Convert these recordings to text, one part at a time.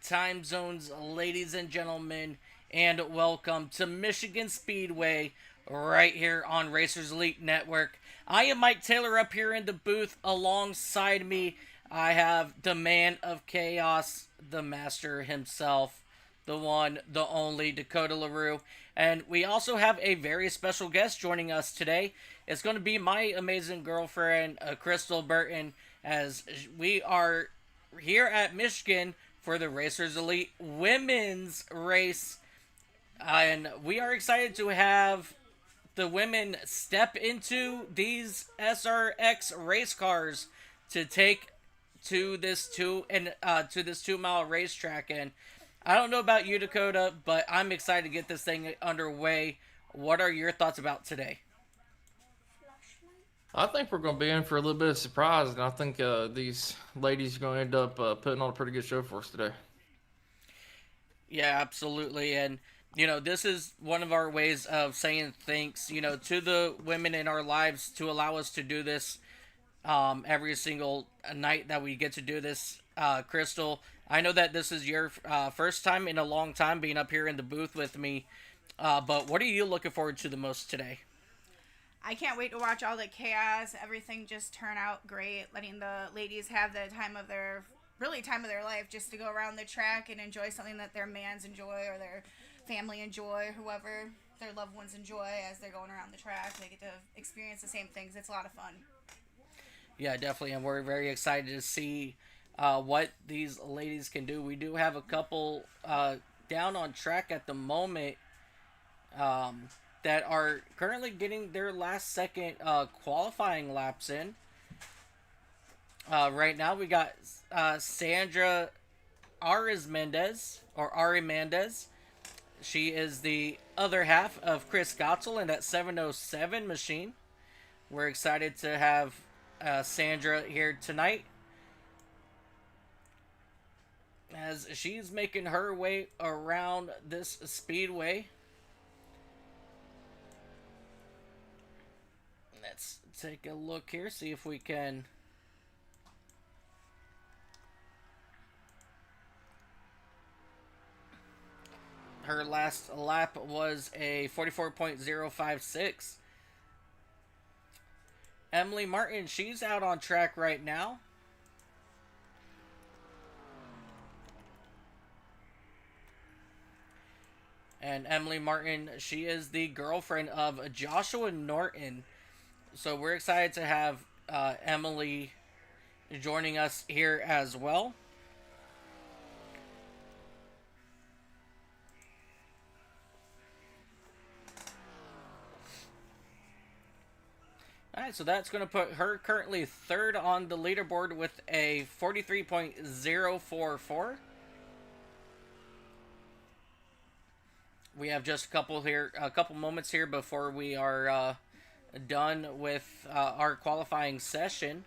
time zones, ladies and gentlemen, and welcome to Michigan Speedway right here on Racers Elite Network. I am Mike Taylor up here in the booth. Alongside me, I have the man of chaos, the master himself, the one, the only Dakota LaRue. And we also have a very special guest joining us today. It's going to be my amazing girlfriend, Crystal Burton, as we are here at Michigan for the Racers Elite Women's Race. And we are excited to have the women step into these SRX race cars to take to this 2 mile racetrack. And I don't know about you, Dakota, but I'm excited to get this thing underway. What are your thoughts about today? I think we're going to be in for a little bit of surprise, and I think these ladies are going to end up putting on a pretty good show for us today. Yeah, absolutely. And, this is one of our ways of saying thanks, to the women in our lives to allow us to do this every single night that we get to do this. Crystal, I know that this is your first time in a long time being up here in the booth with me. But what are you looking forward to the most today? I can't wait to watch all the chaos, everything just turn out great, letting the ladies have the time of their life just to go around the track and enjoy something that their mans enjoy or their family enjoy, whoever their loved ones enjoy as they're going around the track. They get to experience the same things. It's a lot of fun. Yeah, definitely. And we're very excited to see what these ladies can do. We do have a couple down on track at the moment that are currently getting their last second qualifying laps in. Right now, we got Sandra Ari Mendez. She is the other half of Chris Gotzel in that 707 machine. We're excited to have Sandra here tonight as she's making her way around this speedway. Let's take a look here, see if we can. Her last lap was a 44.056. Emily Martin, she's out on track right now. And Emily Martin, she is the girlfriend of Joshua Norton. So we're excited to have Emily joining us here as well. All right, so that's going to put her currently third on the leaderboard with a 43.044. We have just a couple moments here before we are done with our qualifying session.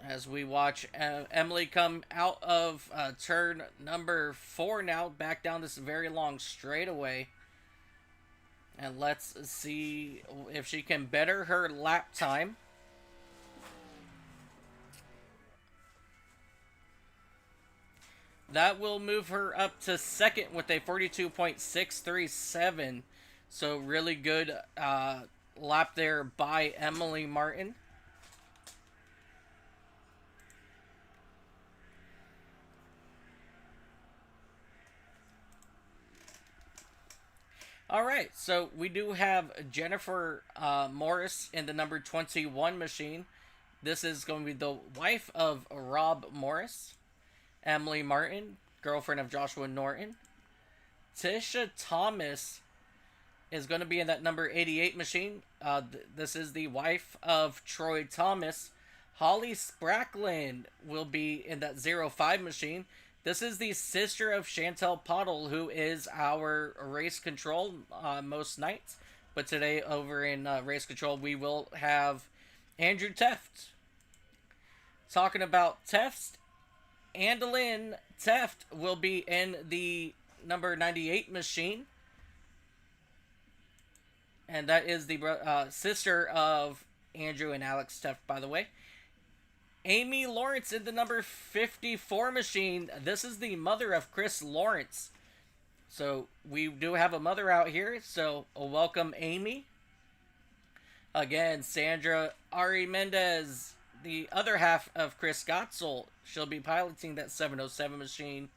As we watch Emily come out of turn number 4 now, back down this very long straightaway. And let's see if she can better her lap time. That will move her up to second with a 42.637. So really good lap there by Emily Martin. All right, so we do have Jennifer Morris in the number 21 machine. This is going to be the wife of Rob Morris. Emily Martin, girlfriend of Joshua Norton. Tisha Thomas is going to be in that number 88 machine. This is the wife of Troy Thomas. Holly Sprackland will be in that 05 machine. This is the sister of Chantel Pottle, who is our race control most nights. But today, over in race control, we will have Andrew Teft. Talking about Teft, Andalyn Teft will be in the number 98 machine. And that is the sister of Andrew and Alex Teft, by the way. Amy Lawrence in the number 54 machine. This is the mother of Chris Lawrence. So we do have a mother out here. So welcome, Amy. Again, Sandra Ari Mendez, the other half of Chris Gotzel. She'll be piloting that 707 machine.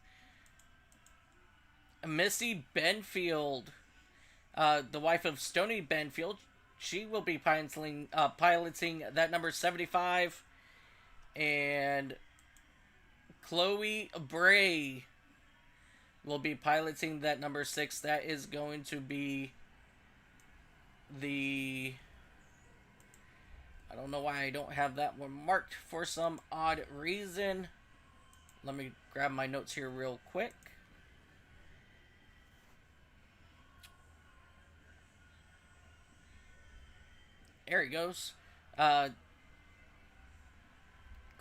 Missy Benfield, the wife of Stony Benfield, she will be piloting that number 75. And Chloe Bray will be piloting that number 6. That is going to be the... I don't know why I don't have that one marked for some odd reason. Let me grab my notes here real quick. There he goes.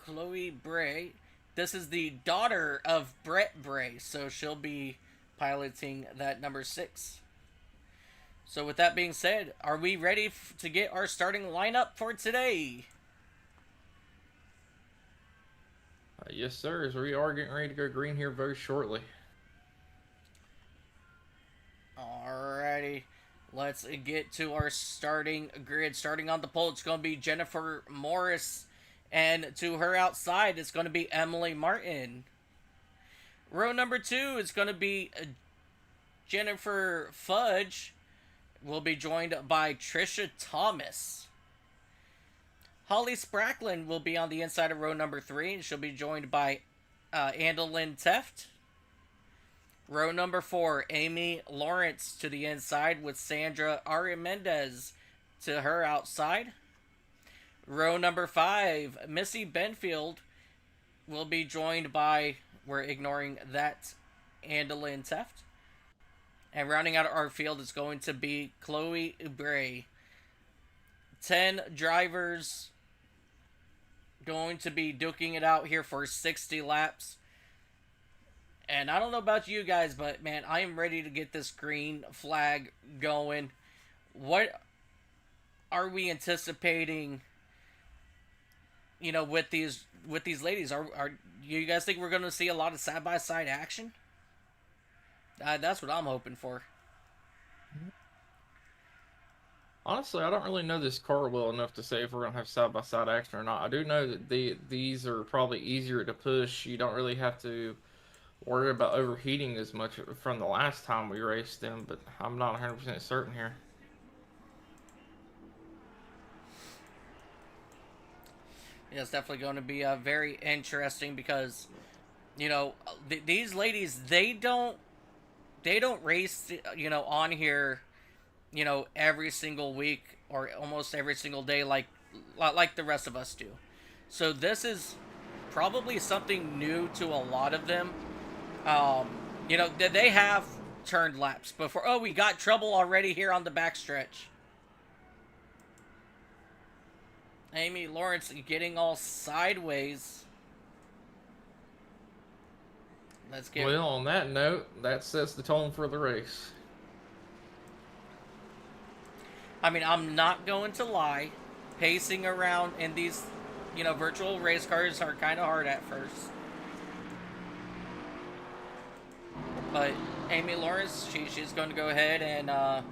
Chloe Bray. This is the daughter of Brett Bray, so she'll be piloting that number 6. So with that being said, are we ready to get our starting lineup for today? Yes, sir. As we are getting ready to go green here very shortly. Alrighty. Let's get to our starting grid. Starting on the pole, it's going to be Jennifer Morris. And to her outside, it's going to be Emily Martin. Row number 2 is going to be Jennifer Fudge. Will be joined by Trisha Thomas. Holly Spracklin will be on the inside of row number 3, and she'll be joined by Andalyn Teft. Row number 4, Amy Lawrence to the inside with Sandra Ari Mendez to her outside. Row number 5, Missy Benfield will be joined by, we're ignoring that, Andalyn Teft. And rounding out our field is going to be Chloe Bray. 10 drivers going to be duking it out here for 60 laps. And I don't know about you guys, but man, I am ready to get this green flag going. What are we anticipating, you know, with these ladies? Are you guys think we're going to see a lot of side-by-side action? That's what I'm hoping for. Honestly, I don't really know this car well enough to say if we're going to have side-by-side action or not. I do know that these are probably easier to push. You don't really have to worry about overheating as much from the last time we raced them, but I'm not 100% certain here. Yeah, it's definitely going to be very interesting because, you know, these ladies, they don't race, you know, on here, you know, every single week or almost every single day like the rest of us do. So this is probably something new to a lot of them. You know, they have turned laps before. Oh, we got trouble already here on the backstretch. Amy Lawrence getting all sideways. Let's get... Well, on that note, that sets the tone for the race. I mean, I'm not going to lie. Pacing around in these, you know, virtual race cars are kind of hard at first. But Amy Lawrence, she's going to go ahead and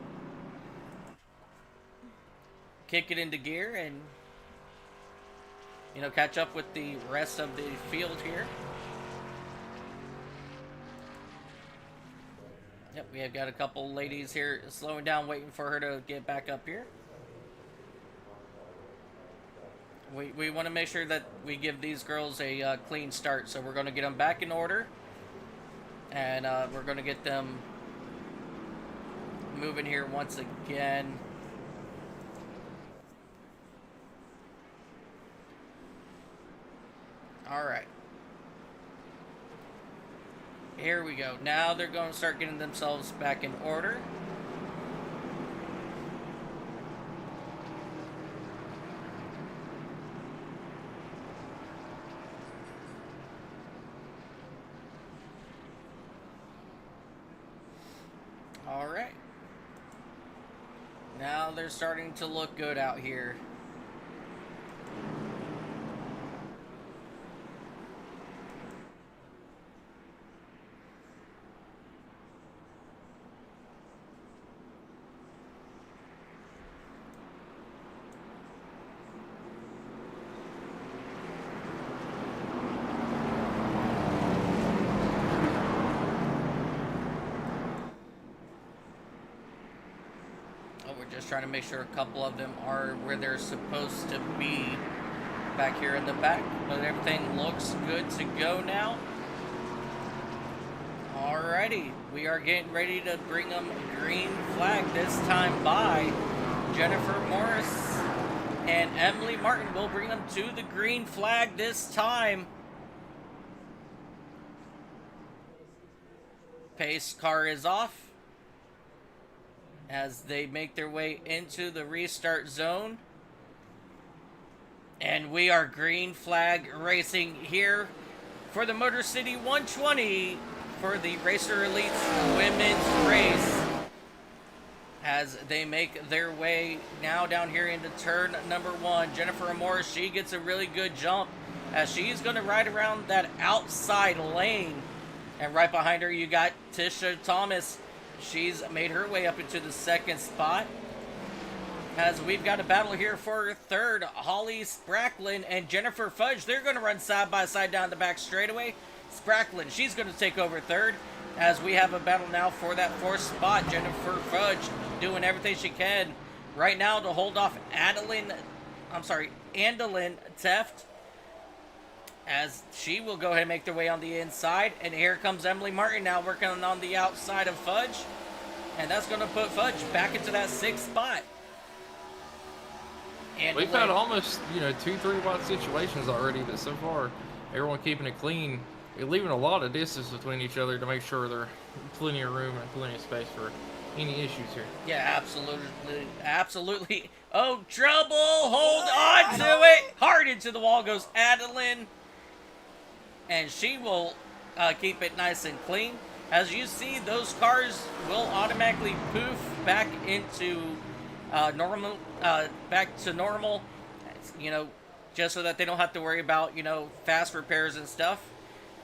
kick it into gear and, you know, catch up with the rest of the field here. Yep, we have got a couple ladies here slowing down, waiting for her to get back up here. We want to make sure that we give these girls a clean start, so we're going to get them back in order. And we're going to get them moving here once again. All right. Here we go. Now they're going to start getting themselves back in order. All right. Now they're starting to look good out here. Just trying to make sure a couple of them are where they're supposed to be back here in the back. But everything looks good to go now. Alrighty, we are getting ready to bring them green flag, this time by Jennifer Morris and Emily Martin. Will bring them to the green flag this time. Pace car is off as they make their way into the restart zone. And we are green flag racing here for the Motor City 120 for the Racer Elites women's race. As they make their way now down here into turn number 1. Jennifer Morris, she gets a really good jump as she's going to ride around that outside lane. And right behind her, you got Tisha Thomas. She's made her way up into the second spot. As we've got a battle here for third, Holly Spracklin and Jennifer Fudge. They're going to run side by side down the back straightaway. Spracklin, she's going to take over third. As we have a battle now for that fourth spot. Jennifer Fudge doing everything she can right now to hold off Andalyn Teft, as she will go ahead and make their way on the inside. And here comes Emily Martin now working on the outside of Fudge. And that's going to put Fudge back into that sixth spot. And we've had almost, 2-3 wide situations already, but so far, everyone keeping it clean. You're leaving a lot of distance between each other to make sure there's plenty of room and plenty of space for any issues here. Yeah, absolutely. Oh, trouble! Hold on to it! Hard into the wall goes Adeline. And she will keep it nice and clean. As you see, those cars will automatically poof back into normal, back to normal, just so that they don't have to worry about, fast repairs and stuff.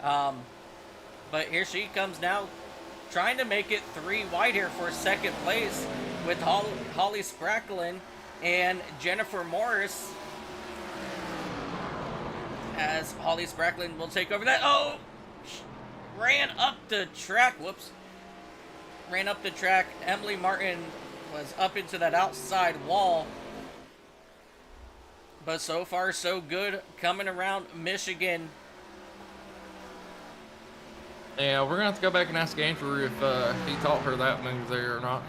But here she comes now, trying to make it 3 wide here for second place with Holly Spracklin and Jennifer Morris. As Holly Spracklin will take over that. Oh! Ran up the track. Whoops. Ran up the track. Emily Martin was up into that outside wall. But so far, so good. Coming around Michigan. Yeah, we're going to have to go back and ask Andrew if he taught her that move there or not.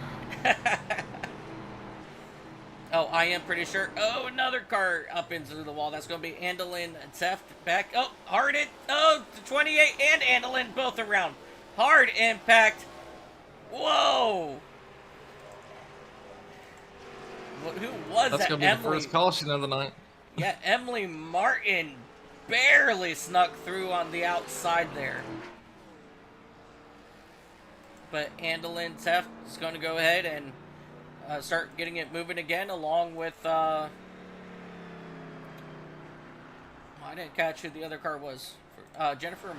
Oh, I am pretty sure. Oh, another car up into the wall. That's going to be Andalyn Teft back. Oh, hard it. Oh, 28 and Andalyn both around. Hard impact. Whoa. Who was that? That's going to be the first caution of the night. Yeah, Emily Martin barely snuck through on the outside there. But Andalyn Teft is going to go ahead and start getting it moving again, along with... I didn't catch who the other car was. Jennifer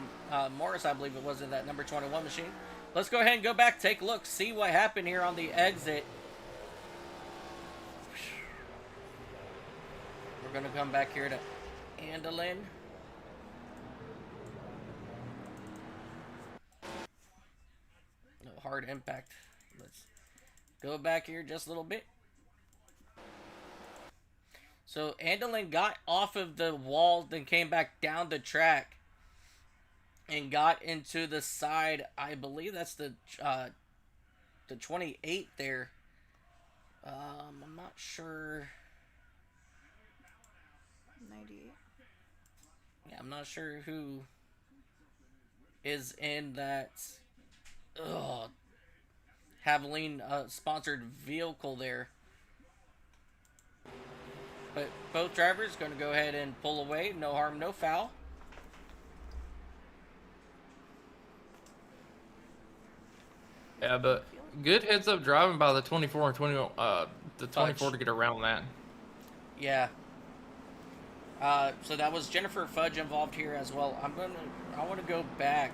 Morris, I believe it was, in that number 21 machine. Let's go ahead and go back, take a look, see what happened here on the exit. We're going to come back here to Andalyn. No hard impact. Let's go back here just a little bit. So Andalyn got off of the wall, then came back down the track and got into the side. I believe that's the 28 there. I'm not sure. 98. Yeah, I'm not sure who is in that Javelin sponsored vehicle there. But both drivers going to go ahead and pull away. No harm, no foul. Yeah, but good heads up driving by the 24 and 20, the 24 Fudge. to get around that. Yeah. So that was Jennifer Fudge involved here as well. I want to go back,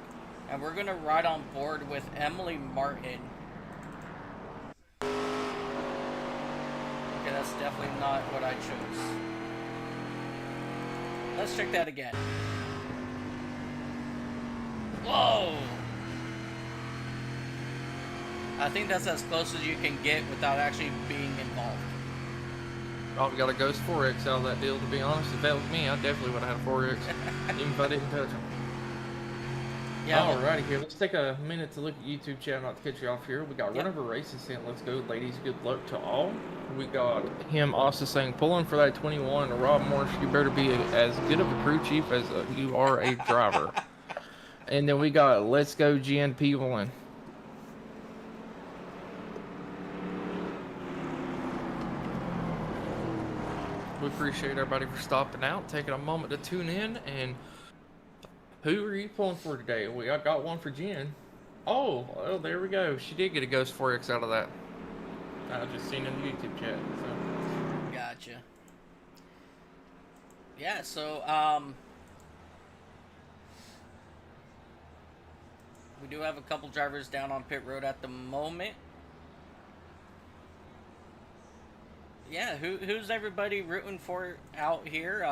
and we're gonna ride on board with Emily Martin. Okay, that's definitely not what I chose. Let's check that again. Whoa! I think that's as close as you can get without actually being involved. Probably got a Ghost 4X out of that deal, to be honest. If that was me, I definitely would have had a 4X, even if I didn't touch them. Yeah. Alrighty, here. Let's take a minute to look at YouTube chat, not to cut you off here. We got Run Over Races in. Let's go, ladies. Good luck to all. We got him also saying, pulling for that 21. Rob Morris, you better be as good of a crew chief as you are a driver. And then we got Let's Go GNP1. We appreciate everybody for stopping out, taking a moment to tune in. And who are you pulling for today? I got one for Jen. Oh, there we go. She did get a Ghost 4X out of that. I just seen in the YouTube chat. So. Gotcha. Yeah, so, we do have a couple drivers down on pit road at the moment. Yeah, who's everybody rooting for out here?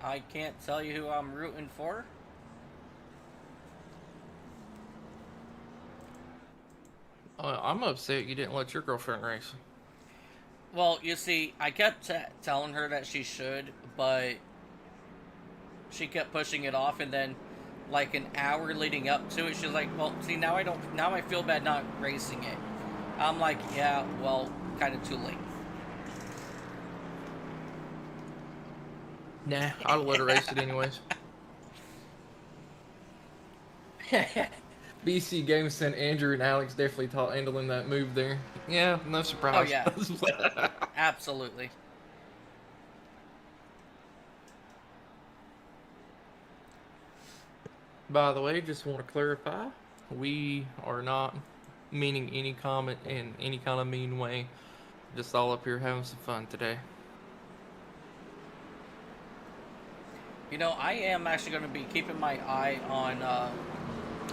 I can't tell you who I'm rooting for. I'm upset you didn't let your girlfriend race. Well, you see, I kept telling her that she should, but she kept pushing it off, and then like an hour leading up to it, she's like, well, see, now I feel bad not racing it. I'm like, yeah, well, kind of too late. Nah, I'd let her race it anyways. BC Games sent Andrew and Alex definitely taught handling that move there. Yeah, no surprise. Oh, yeah. Absolutely. By the way, just want to clarify, we are not meaning any comment in any kind of mean way. Just all up here having some fun today. You know, I am actually going to be keeping my eye on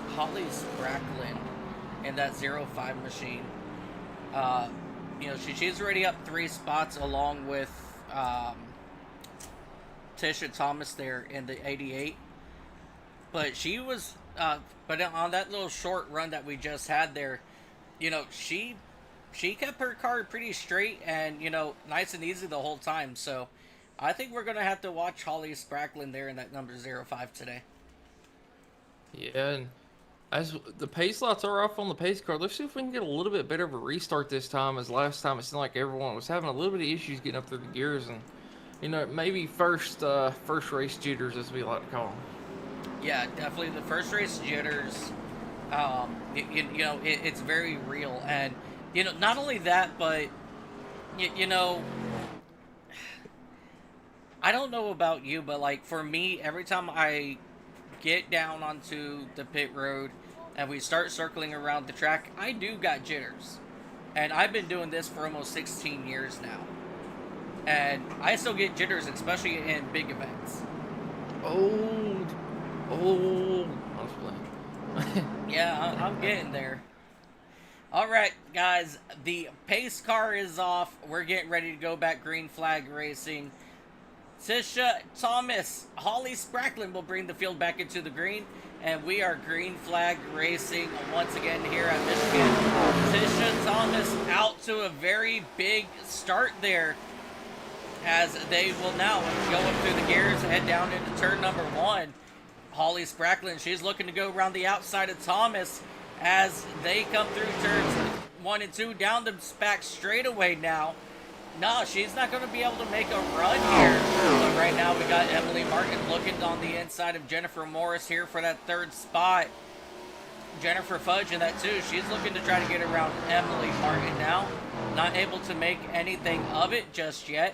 Holly Spracklin in that 05 machine. You know, she's already up 3 spots along with Tisha Thomas there in the 88. But she was, but on that little short run that we just had there, you know, she kept her car pretty straight and, you know, nice and easy the whole time. So I think we're going to have to watch Holly Spracklin there in that number 05 today. Yeah, and as the pace lots are off on the pace car, let's see if we can get a little bit better of a restart this time. As last time it seemed like everyone was having a little bit of issues getting up through the gears, and you know, maybe first race jitters, as we like to call them. Yeah, definitely the first race jitters. You know, it's very real, and you know, not only that, but you know, I don't know about you, but like for me, every time I get down onto the pit road and we start circling around the track, I do got jitters. And I've been doing this for almost 16 years now. And I still get jitters, especially in big events. Oh, I was playing. Yeah, I'm getting there. Alright, guys, the pace car is off. We're getting ready to go back green flag racing. Tisha Thomas, Holly Spracklin will bring the field back into the green, and we are green flag racing once again here at Michigan. Tisha Thomas out to a very big start there, as they will now go up through the gears, head down into turn number 1. Holly Spracklin, she's looking to go around the outside of Thomas as they come through turns 1 and 2 down the back straightaway now. No, she's not going to be able to make a run here. But right now we got Emily Martin looking on the inside of Jennifer Morris here for that 3rd spot. Jennifer Fudge in that 2. She's looking to try to get around Emily Martin now. Not able to make anything of it just yet.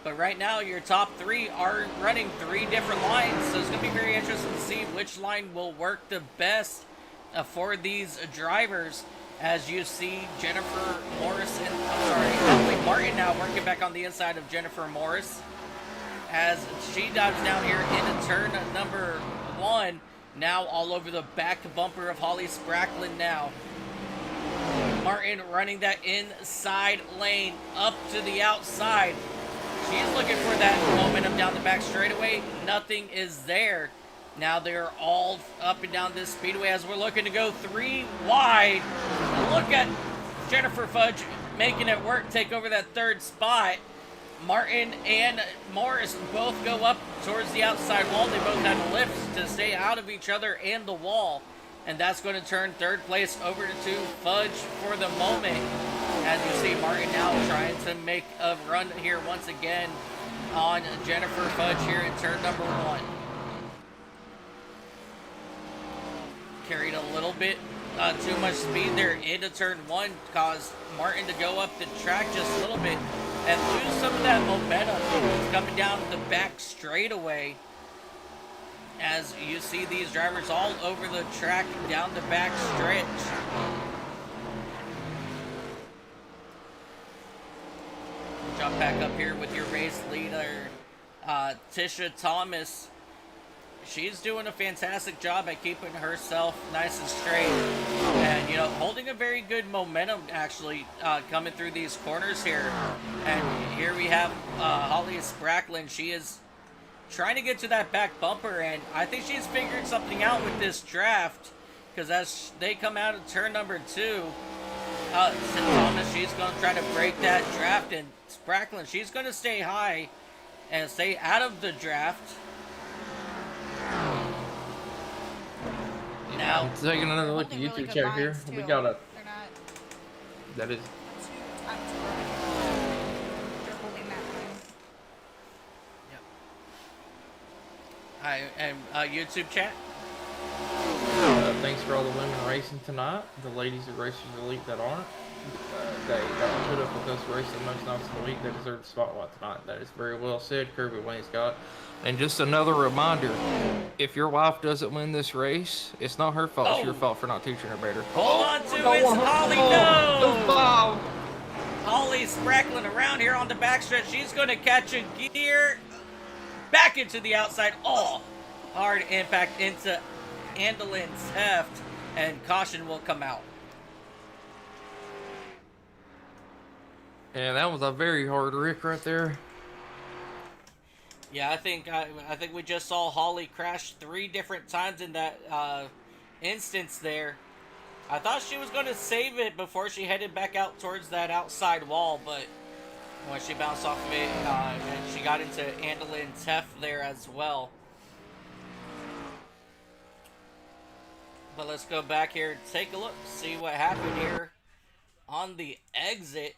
But right now your top 3 are running 3 different lines. So it's going to be very interesting to see which line will work the best for these drivers. As you see Jennifer Morris and, Emily Martin now working back on the inside of Jennifer Morris. As she dives down here into turn number 1. Now all over the back bumper of Holly Spracklin now. Martin running that inside lane up to the outside. She's looking for that momentum down the back straightaway. Nothing is there. Now they're all up and down this speedway as we're looking to go 3 wide. Look look at Jennifer Fudge making it work, take over that third spot. Martin and Morris both go up towards the outside wall. They both have lifts to stay out of each other and the wall. And that's going to turn third place over to Fudge for the moment. As you see, Martin now trying to make a run here once again on Jennifer Fudge here in turn number 1. Carried a little bit too much speed there into turn 1, caused Martin to go up the track just a little bit and lose some of that momentum coming down the back straightaway. As you see these drivers all over the track down the back stretch. Jump back up here with your race leader, Tisha Thomas. She's doing a fantastic job at keeping herself nice and straight. And, you know, holding a very good momentum, actually, coming through these corners here. And here we have Holly Spracklin. She is trying to get to that back bumper, and I think she's figured something out with this draft. Because as they come out of turn number 2, Thomas, she's going to try to break that draft. And Spracklin, she's going to stay high and stay out of the draft. Now, I'm taking another look at YouTube chat here. We got a. They're not. That is. They're holding that line. Yep. Hi, and YouTube chat. Thanks for all the women racing tonight. The ladies of Racers Elite that aren't. They got put up with us racing most nights of the week. They deserve the spotlight tonight. That is very well said, Kirby Wainscott. And just another reminder, if your wife doesn't win this race, it's not her fault. It's your fault for not teaching her better. Hold on to it, Holly. No! Holly Spracklin around here on the backstretch. She's going to catch a gear back into the outside. Oh, hard impact into Andelin's heft, and caution will come out. Yeah, that was a very hard wreck right there. Yeah, I think we just saw Holly crash 3 different times in that instance there. I thought she was going to save it before she headed back out towards that outside wall, but when she bounced off of it, and she got into Andelin's heft there as well. But let's go back here and take a look, see what happened here on the exit.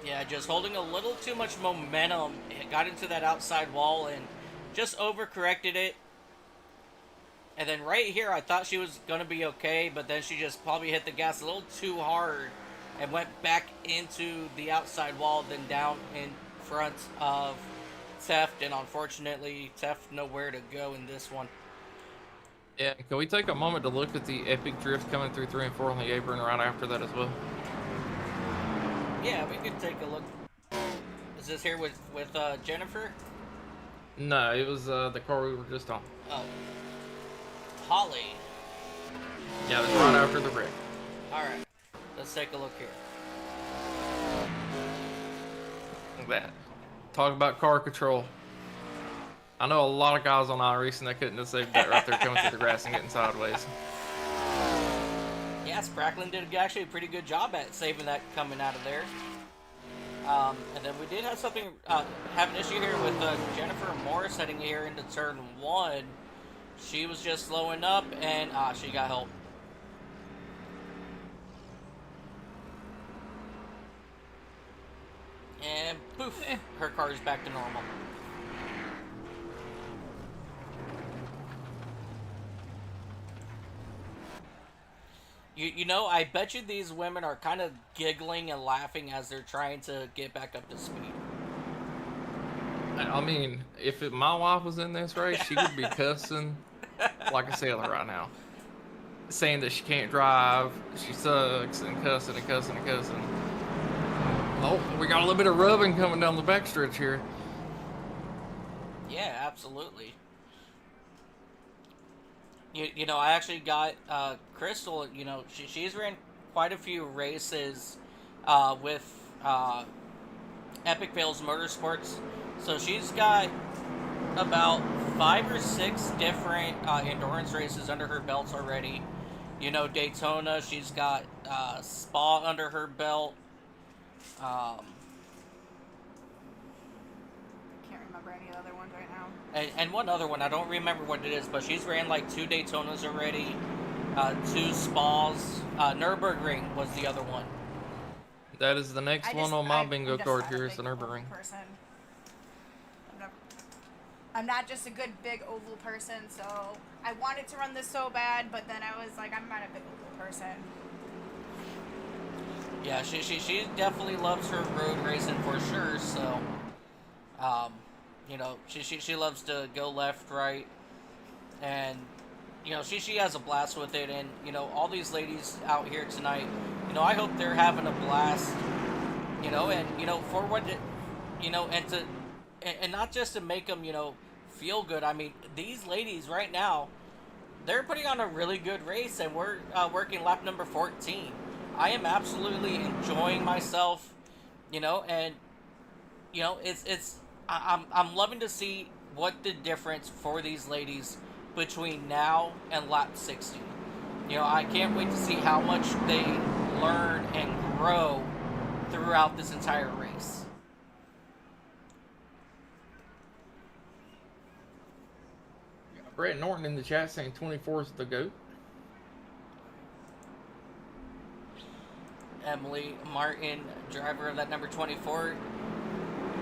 Yeah, just holding a little too much momentum. It got into that outside wall and just overcorrected it. And then right here, I thought she was going to be okay, but then she just probably hit the gas a little too hard and went back into the outside wall, then down in front of Teft. And unfortunately, Teft nowhere to go in this one. Yeah, can we take a moment to look at the epic drift coming through 3 and 4 on the apron right after that as well? Yeah, we could take a look. Is this here with Jennifer? No, it was the car we were just on. Oh. Holly. Yeah, it was right after the wreck. Alright. Let's take a look here. Look at that. Talk about car control. I know a lot of guys on iRacing that couldn't have saved that right there coming through the grass and getting sideways. Yeah, Spracklin did actually a pretty good job at saving that coming out of there. And then we did have something, have an issue here with Jennifer Morris heading here into turn 1. She was just slowing up, and she got help. And poof, her car is back to normal. You know, I bet you these women are kind of giggling and laughing as they're trying to get back up to speed. I mean, if my wife was in this race, she would be cussing like a sailor right now. Saying that she can't drive, she sucks, and cussing and cussing and cussing. Oh, we got a little bit of rubbing coming down the backstretch here. Yeah, absolutely. You know, I actually got Crystal, you know, she's ran quite a few races with Epic Fails Motorsports. So she's got about 5 or 6 different endurance races under her belts already. You know, Daytona, she's got Spa under her belt. Um, Can't remember any other ones right now. and one other one, I don't remember what it is, but she's ran like 2 Daytonas already, 2 Spas. Nürburgring was the other one. That is the next one on my bingo card here is the Nürburgring. Person. I'm not just a good big oval person, so I wanted to run this so bad, but then I was like, I'm not a big oval person. Yeah, she definitely loves her road racing for sure. So, you know, she loves to go left, right, and you know she has a blast with it. And you know, all these ladies out here tonight, you know, I hope they're having a blast. You know, and you know for what, you know, and not just to make them, you know, feel good. I mean, these ladies right now, they're putting on a really good race, and we're working lap number 14. I am absolutely enjoying myself, you know, and you know I'm loving to see what the difference for these ladies between now and lap 60. You know, I can't wait to see how much they learn and grow throughout this entire race. Brett Norton in the chat saying 24 is the GOAT. Emily Martin, driver of that number 24.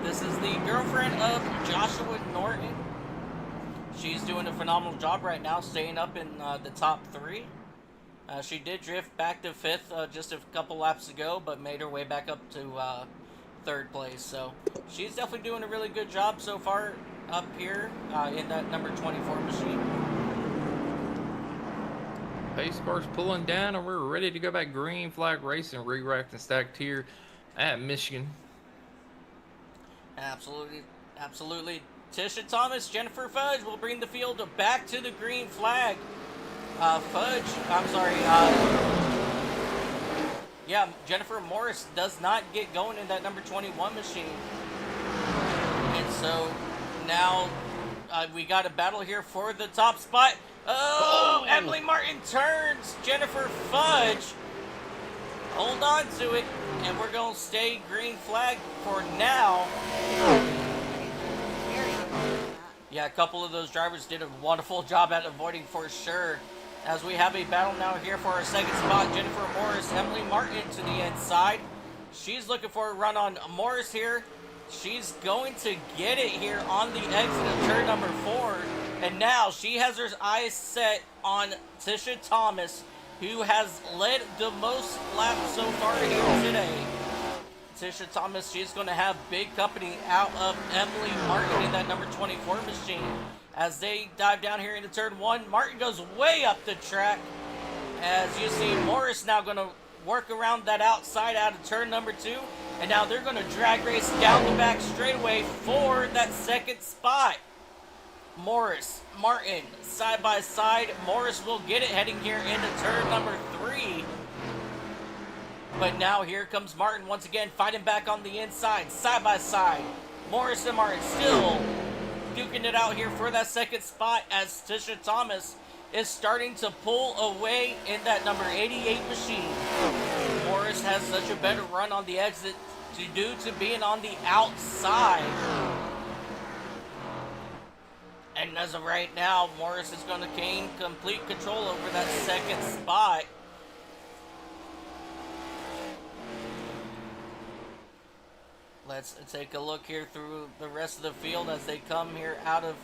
This is the girlfriend of Joshua Norton. She's doing a phenomenal job right now, staying up in the top 3. She did drift back to 5th just a couple laps ago, but made her way back up to 3rd place. So she's definitely doing a really good job so far up here in that number 24 machine. Pace car's pulling down, and we're ready to go back green flag racing, re-racked and stacked here at Michigan. Absolutely. Tisha Thomas, Jennifer Fudge will bring the field back to the green flag. Jennifer Morris does not get going in that number 21 machine. And so now we got a battle here for the top spot. Oh, Emily Martin turns Jennifer Fudge. Hold on to it, and we're going to stay green flag for now. Yeah, a couple of those drivers did a wonderful job at avoiding for sure. As we have a battle now here for our second spot, Jennifer Morris, Emily Martin to the inside. She's looking for a run on Morris here. She's going to get it here on the exit of turn number 4. And now she has her eyes set on Tisha Thomas, who has led the most laps so far here today. Tisha Thomas, she's going to have big company out of Emily Martin in that number 24 machine. As they dive down here into turn 1, Martin goes way up the track. As you see, Morris now going to work around that outside out of turn number 2. And now they're going to drag race down the back straightaway for that second spot. Morris, Martin, side by side. Morris will get it heading here into turn number 3. But now here comes Martin once again fighting back on the inside, side by side. Morris and Martin still duking it out here for that second spot as Tisha Thomas is starting to pull away in that number 88 machine. Morris has such a better run on the exit due to being on the outside. And as of right now, Morris is going to gain complete control over that second spot. Let's take a look here through the rest of the field as they come here out of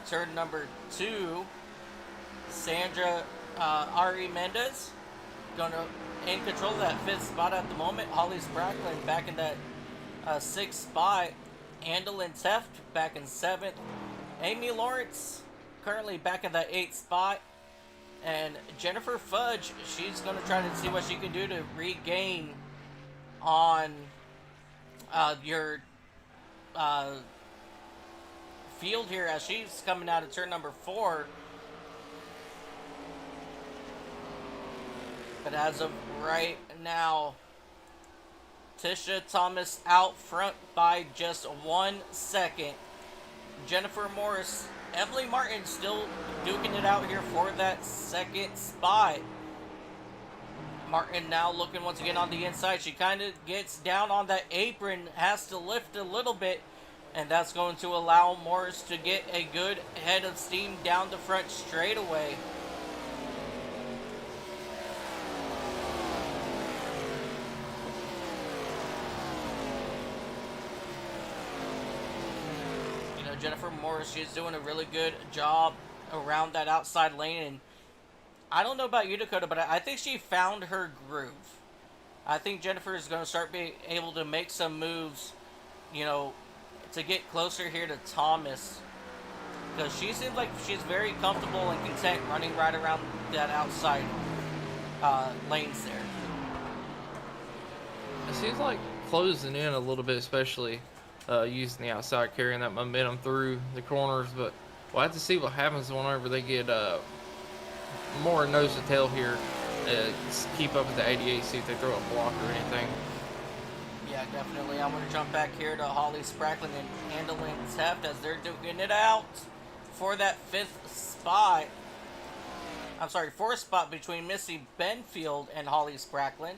turn number 2. Sandra Ari Mendez going to in control of that 5th spot at the moment. Holly Spracklin back in that 6th spot. Andalyn Teft back in 7th. Amy Lawrence currently back in that 8th spot. And Jennifer Fudge, she's going to try to see what she can do to regain on your field here as she's coming out of turn number 4. But as of right now, Tisha Thomas out front by just 1 second. Jennifer Morris. Emily Martin still duking it out here for that second spot. Martin now looking once again on the inside. She kind of gets down on that apron, has to lift a little bit, and that's going to allow Morris to get a good head of steam down the front straightaway. You know, Jennifer Morris, she's doing a really good job around that outside lane, and I don't know about you, Dakota, but I think she found her groove. I think Jennifer is going to start being able to make some moves, you know, to get closer here to Thomas. Because she seems like she's very comfortable and content running right around that outside lanes there. It seems like closing in a little bit, especially using the outside, carrying that momentum through the corners. But we'll have to see what happens whenever they get more nose to tail here. Keep up with the 88, see if they throw a block or anything. Yeah, definitely. I'm going to jump back here to Holly Sprackling and handling Teft as they're duking it out for that fifth spot. I'm sorry, fourth spot between Missy Benfield and Holly Sprackling.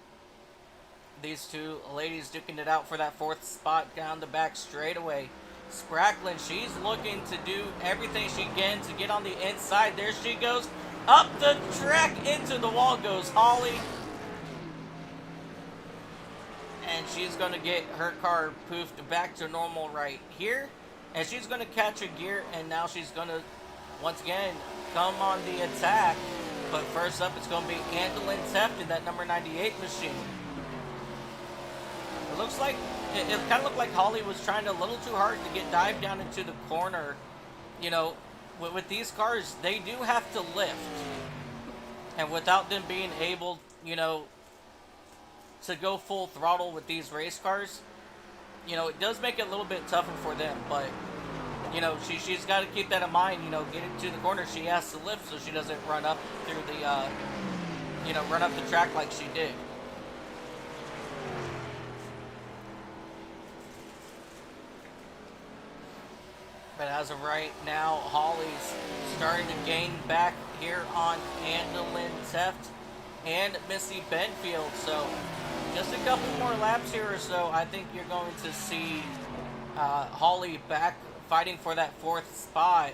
These two ladies duking it out for that fourth spot down the back straightaway. Sprackling, she's looking to do everything she can to get on the inside. There she goes. Up the track into the wall goes Holly. And she's going to get her car poofed back to normal right here. And she's going to catch a gear. And now she's going to, once again, come on the attack. But first up, it's going to be Antl Teft in that number 98 machine. It looks like, it kind of looked like Holly was trying a little too hard to get dived down into the corner. You know, with these cars, they do have to lift. And without them being able, you know, to go full throttle with these race cars, you know, it does make it a little bit tougher for them. But, you know, she's got to keep that in mind. You know, getting to the corner, she has to lift so she doesn't run up through the, you know, run up the track like she did. But as of right now, Holly's starting to gain back here on Antl Teft and Missy Benfield. So just a couple more laps here or so, I think you're going to see Holly back fighting for that fourth spot.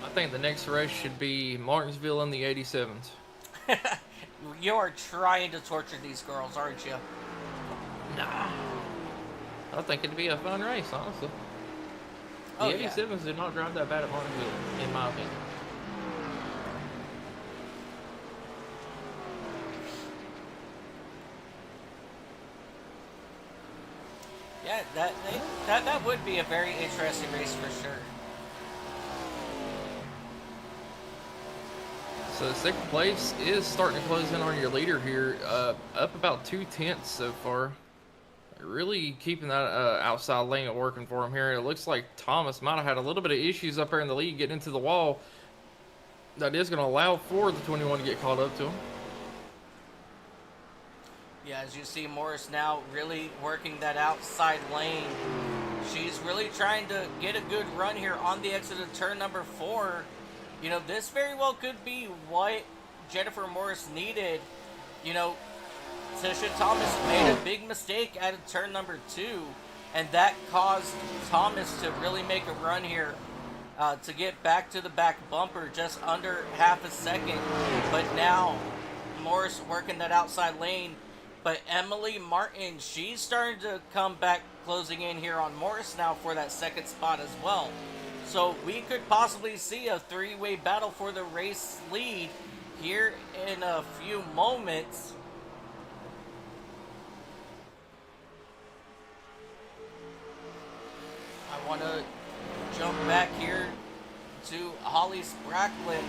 I think the next race should be Martinsville in the 87s. You are trying to torture these girls, aren't you? Nah. I think it'd be a fun race, honestly. The 87s did not drive that bad at Martinsville, in my opinion. Yeah, that would be a very interesting race for sure. So second place is starting to close in on your leader here, up about 2/10 so far. Really keeping that outside lane working for him here. It looks like Thomas might have had a little bit of issues up there in the lead getting into the wall. That is going to allow for the 21 to get caught up to him. Yeah, as you see Morris now really working that outside lane. She's really trying to get a good run here on the exit of turn number 4. You know, this very well could be what Jennifer Morris needed. You know, Tisha Thomas made a big mistake at turn number 2, and that caused Thomas to really make a run here to get back to the back bumper just under half a second. But now Morris working that outside lane. But Emily Martin, she's starting to come back, closing in here on Morris now for that second spot as well. So we could possibly see a three-way battle for the race lead here in a few moments. I want to jump back here to Holly Sprackling.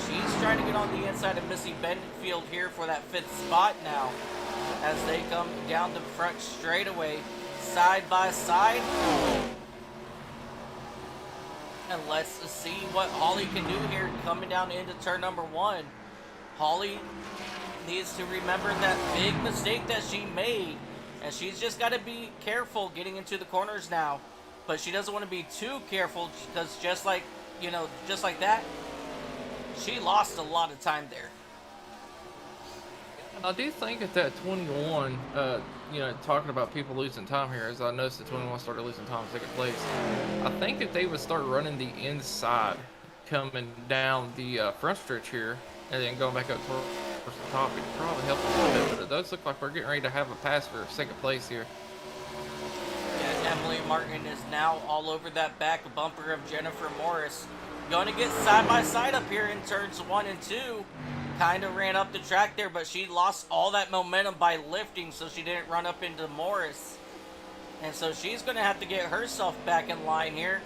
She's trying to get on the inside of Missy Benfield here for that 5th spot now, as they come down the front straightaway side by side. And let's see what Holly can do here coming down into turn number 1. Holly needs to remember that big mistake that she made, And she's just got to be careful getting into the corners now. But she doesn't want to be too careful because just like that, she lost a lot of time there. I do think at that 21, talking about people losing time here, as I noticed the 21 started losing time in second place, I think if they would start running the inside, coming down the front stretch here, and then going back up towards the top, it would probably help a little bit. But it does look like we're getting ready to have a pass for second place here. Yeah, Emily Martin is now all over that back bumper of Jennifer Morris. Going to get side by side up here in turns 1 and 2. Kind of ran up the track there, but she lost all that momentum by lifting, so she didn't run up into Morris. And so she's going to have to get herself back in line here.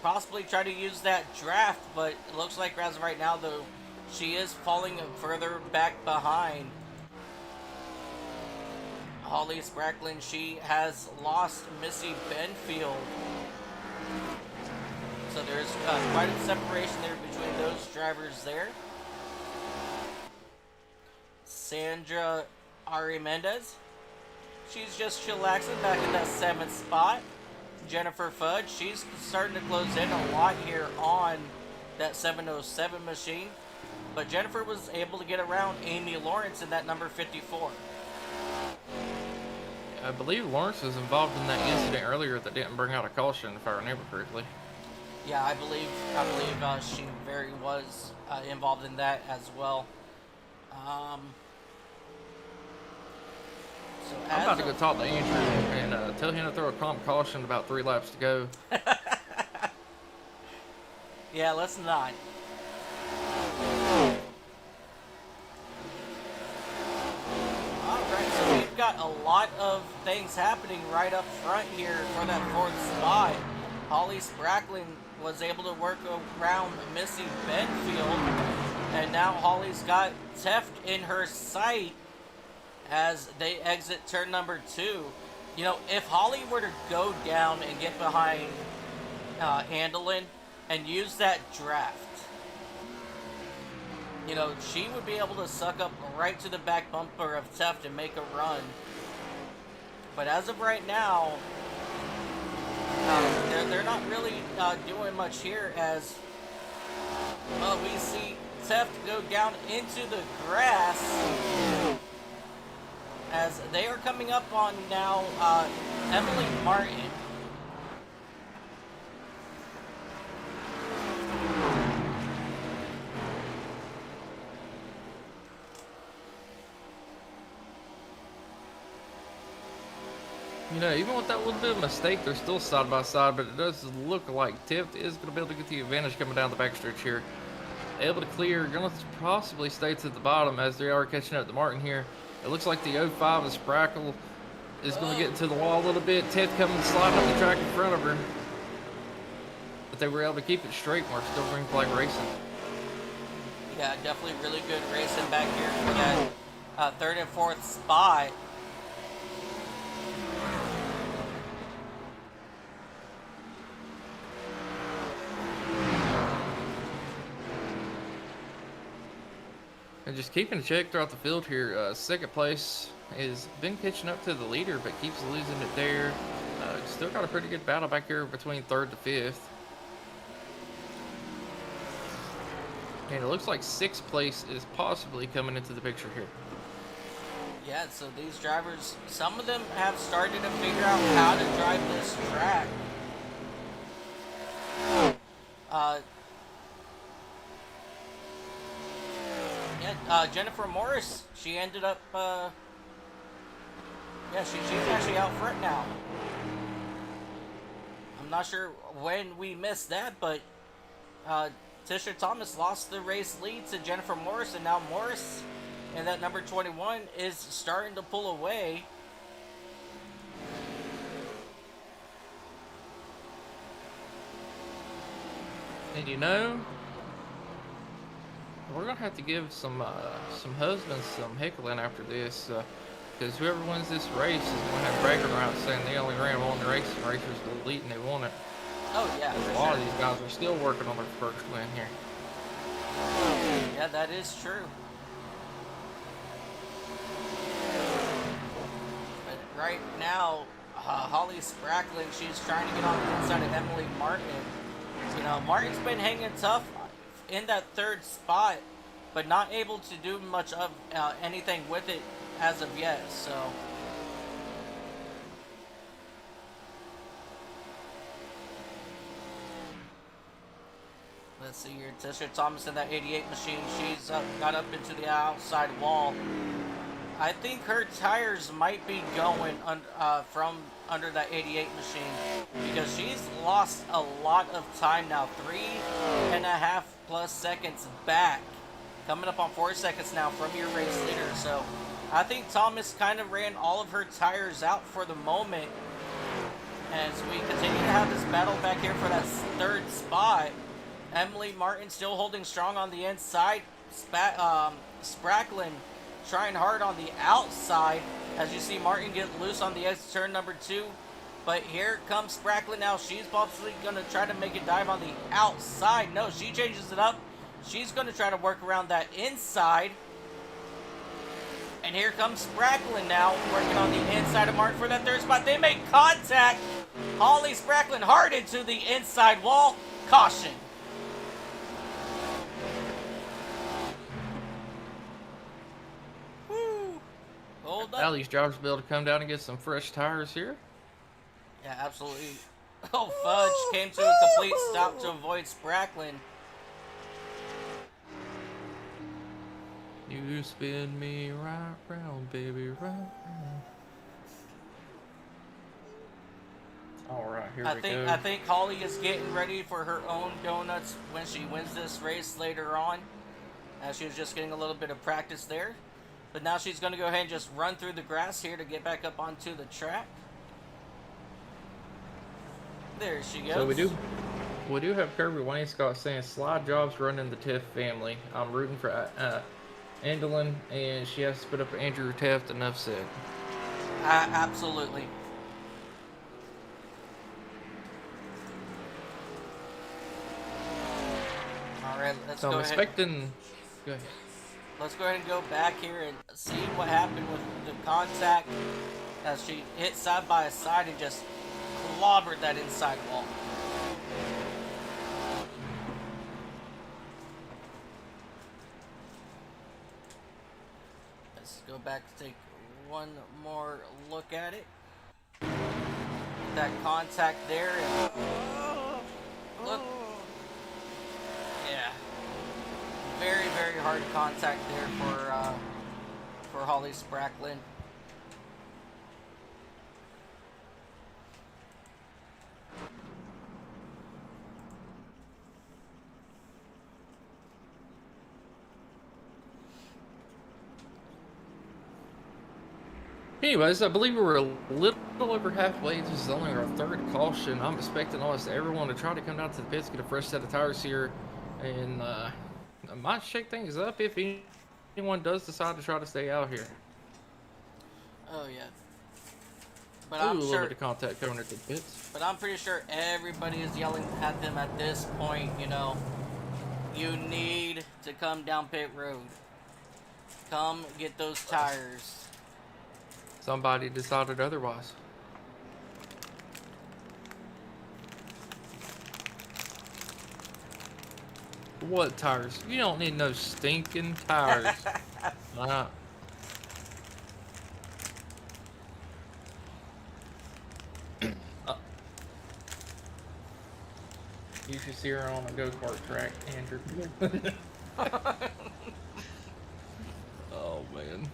Possibly try to use that draft, but it looks like as of right now, though, she is falling further back behind. Holly Spracklin, she has lost Missy Benfield. So there's quite a separation there between those drivers there. Sandra Ari Mendez, she's just chillaxing back in that 7th spot. Jennifer Fudge, she's starting to close in a lot here on that 707 machine. But Jennifer was able to get around Amy Lawrence in that number 54. I believe Lawrence was involved in that incident earlier that didn't bring out a caution, if I remember correctly. Yeah, I believe she very was involved in that as well. I'm about to go talk to Andrew and tell him to throw a prompt caution about 3 laps to go. Yeah, let's not. Alright, so we've got a lot of things happening right up front here for that 4th spot. Holly Spracklin was able to work around Missy Benfield, and now Holly's got Teft in her sight as they exit turn number 2. You know, if Holly were to go down and get behind Handelin and use that draft, you know, she would be able to suck up right to the back bumper of Teft and make a run. But as of right now, they're not really doing much here as we see Teft go down into the grass as they are coming up on now Emily Martin. You know, even with that little bit of mistake, they're still side by side, but it does look like Teft is going to be able to get the advantage coming down the backstretch here. Able to clear, going to possibly stay to the bottom as they are catching up to Martin here. It looks like the 05 of Sprackle is going to get into the wall a little bit. Teft coming sliding up the track in front of her. But they were able to keep it straight and we're still green flag racing. Yeah, definitely really good racing back here for that 3rd and 4th spot. And just keeping a check throughout the field here. 2nd place has been catching up to the leader, but keeps losing it there. Still got a pretty good battle back here between 3rd to 5th. And it looks like 6th place is possibly coming into the picture here. Yeah, so these drivers, some of them have started to figure out how to drive this track. Jennifer Morris, she ended up, she's actually out front now. I'm not sure when we missed that, but Tisha Thomas lost the race lead to Jennifer Morris, and now Morris in that number 21 is starting to pull away. And you know, we're gonna have to give some husbands some heckling after this, because whoever wins this race is gonna have bragging rights saying they only ran one race and racers elite and they won it. Oh yeah, a lot of these guys are still working on their first win here. Yeah, that is true. But right now, Holly Spracklin, she's trying to get on the inside of Emily Martin. You know, Martin's been hanging tough in that third spot, but not able to do much of anything with it as of yet. So, let's see here. Tisha Thomas in that 88 machine. She's got up into the outside wall. I think her tires might be going from under that 88 machine because she's lost a lot of time now. 3.5+ seconds back. Coming up on 4 seconds now from your race leader. So I think Thomas kind of ran all of her tires out for the moment. As we continue to have this battle back here for that third spot. Emily Martin still holding strong on the inside. Spracklin trying hard on the outside as you see Martin get loose on the exit turn number 2. But here comes Spracklin now. She's possibly going to try to make a dive on the outside. No, she changes it up. She's going to try to work around that inside. And here comes Spracklin now working on the inside of Martin for that third spot. They make contact. Holly Spracklin hard into the inside wall. Caution. Hold up. Now these drivers will be able to come down and get some fresh tires here. Yeah, absolutely. Oh, Fudge came to a complete stop to avoid Spracklin. You spin me right round, baby, right round. All right, here we go. I think Holly is getting ready for her own donuts when she wins this race later on. As she was just getting a little bit of practice there. But now she's going to go ahead and just run through the grass here to get back up onto the track. There she goes. So we do have Kirby Wayne Scott saying slide jobs running the Tiff family. I'm rooting for Andolin, and she has to put up Andrew Teft. Enough said. Absolutely. All right, let's so go I'm ahead. expecting. Go ahead. Let's go ahead and go back here and see what happened with the contact as she hit side by side and just clobbered that inside wall. Let's go back to take one more look at it. That contact there and look. Yeah. Very, very hard contact there for Holly Spracklin. Anyways, I believe we're a little over halfway. This is only our third caution. I'm expecting almost everyone to try to come down to the pits, get a fresh set of tires here, and I might shake things up if anyone does decide to try to stay out here. Oh yeah. But Ooh, I'm a little sure. bit of contact coming at the pits. But I'm pretty sure everybody is yelling at them at this point. You know, you need to come down pit road. Come get those tires. Somebody decided otherwise. What tires? You don't need no stinking tires. Nah. You should see her on a go-kart track, Andrew. Oh, man.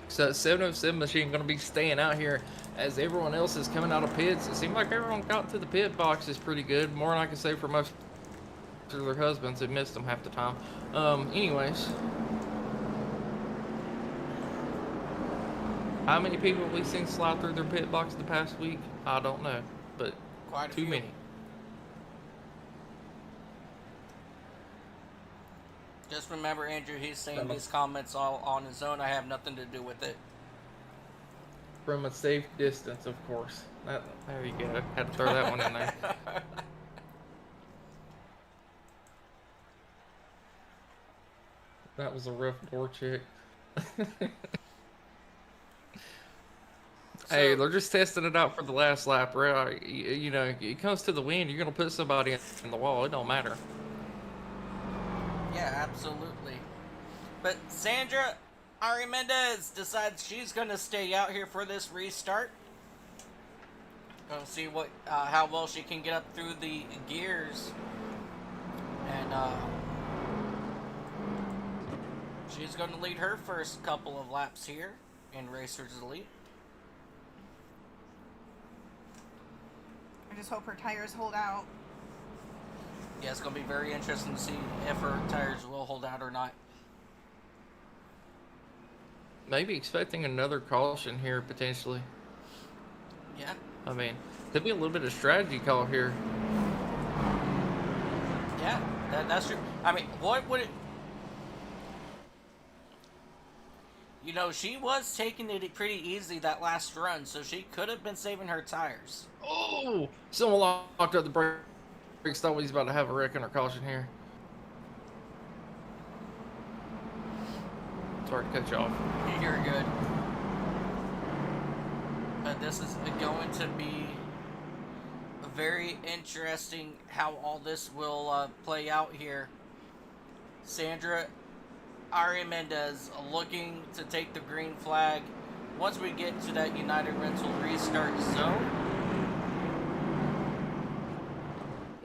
So that 707 machine going to be staying out here as everyone else is coming out of pits. It seemed like everyone got to the pit boxes pretty good. More than I can say for most of their husbands who missed them half the time. Anyways. How many people have we seen slide through their pit box the past week? I don't know, but Quite a too few. many. Just remember, Andrew, he's saying these comments all on his own. I have nothing to do with it. from a safe distance, of course. There you go. Had to throw that one in there. That was a rough door check. Hey, they're just testing it out for the last lap, right? You know, it comes to the wind, you're going to put somebody in the wall. It don't matter. Yeah, absolutely. But Sandra Ari Mendez decides she's going to stay out here for this restart. Gonna see what how well she can get up through the gears. And she's going to lead her first couple of laps here in Racers Elite. I just hope her tires hold out. Yeah, it's going to be very interesting to see if her tires will hold out or not. Maybe expecting another caution here, potentially. Yeah. I mean, could be a little bit of strategy call here. Yeah, that's true. I mean, what would it... You know, she was taking it pretty easy that last run, so she could have been saving her tires. Oh! Someone locked up the brakes. Thought he's about to have a wreck under caution here. Sorry to cut you off. You're good. But this is going to be very interesting how all this will play out here. Sandra Ari Mendez looking to take the green flag once we get to that United Rental restart zone.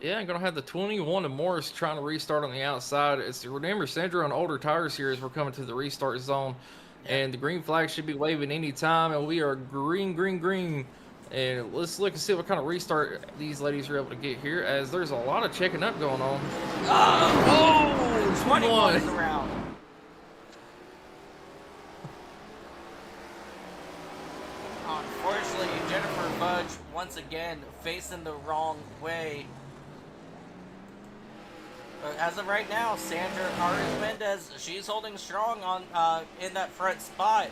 Yeah, I'm going to have the 21 of Morris trying to restart on the outside. Remember, Sandra on older tires here as we're coming to the restart zone. Yeah. And the green flag should be waving any time, and we are green. And let's look and see what kind of restart these ladies are able to get here, as there's a lot of checking up going on. Oh, 21 is around. Unfortunately, Jennifer Fudge once again facing the wrong way. But as of right now, Sandra Ari Mendez, she's holding strong on in that front spot.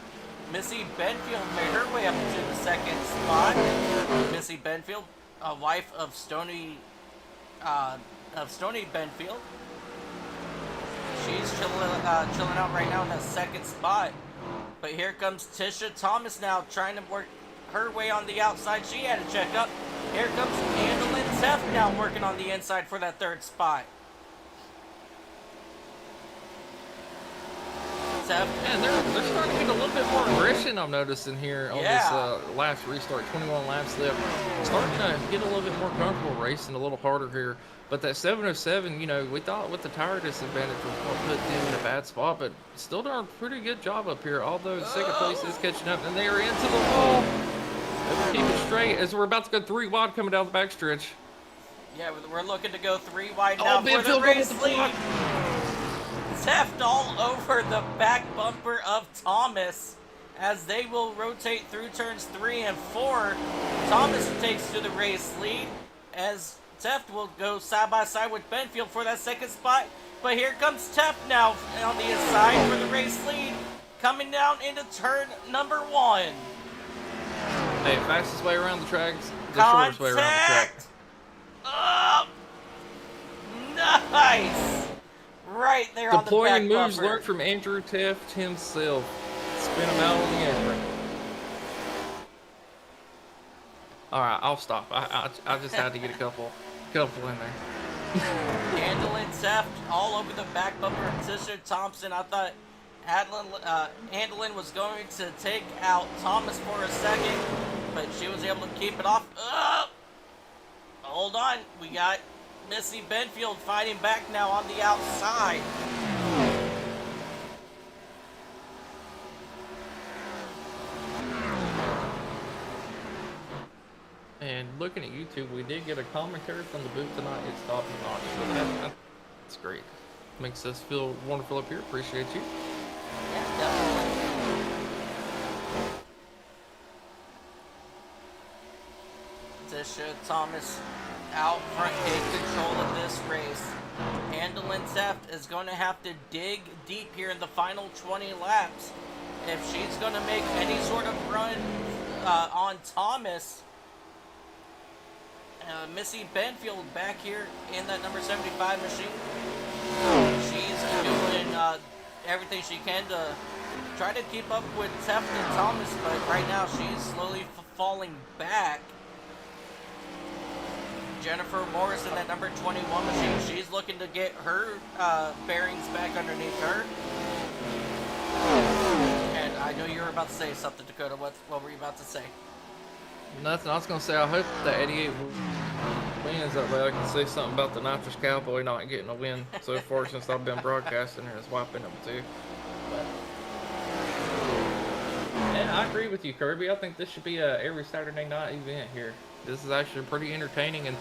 Missy Benfield made her way up to the second spot. Missy Benfield, a wife of Stony Benfield. She's chilling out right now in that second spot. But here comes Tisha Thomas now trying to work her way on the outside. She had to check up. Here comes Andalyn Teff now working on the inside for that third spot. Man, they're starting to get a little bit more aggression, I'm noticing here on this last restart. 21 laps left. Starting to get a little bit more comfortable racing a little harder here. But that 707, you know, we thought with the tire disadvantage was what put them in a bad spot, but still doing a pretty good job up here. Although second place is catching up, and they are into the wall. Keep it straight as we're about to go 3 wide coming down the backstretch. Yeah, we're looking to go 3 wide now for the race lead. Theft all over the back bumper of Thomas as they will rotate through turns 3 and 4. Thomas takes to the race lead as Teft will go side by side with Benfield for that second spot. But here comes Teft now on the inside for the race lead, coming down into turn number 1. Hey, fastest way around the tracks, the shortest way around the track. Oh, nice! Right there on the back bumper. Deploying moves learned from Andrew Teft himself. Spin him out on the apron. All right, I'll stop. I just had to get a couple in there. Andalyn Teft all over the back bumper of Tisha Thompson. I thought Andalyn was going to take out Thomas for a second, but she was able to keep it off. Hold on, we got Missy Benfield fighting back now on the outside. And looking at YouTube, we did get a commentary from the booth tonight. It's top notch. So that's great. Makes us feel wonderful up here. Appreciate you. Yeah, definitely. Tisha Thomas out front in control of this race. Andalyn Teft is going to have to dig deep here in the final 20 laps if she's going to make any sort of run on Thomas. Missy Benfield back here in that number 75 machine. She's doing everything she can to try to keep up with Teft and Thomas, but right now she's slowly falling back. Jennifer Morris in that number 21 machine. She's looking to get her bearings back underneath her. And I know you were about to say something, Dakota. What were you about to say? Nothing. I was gonna say I hope that 88 wins that way. I can say something about the Nitrous Cowboy not getting a win so far since I've been broadcasting here. It's wiping them too. But yeah, I agree with you, Kirby. I think this should be a every Saturday night event here. This is actually pretty entertaining, and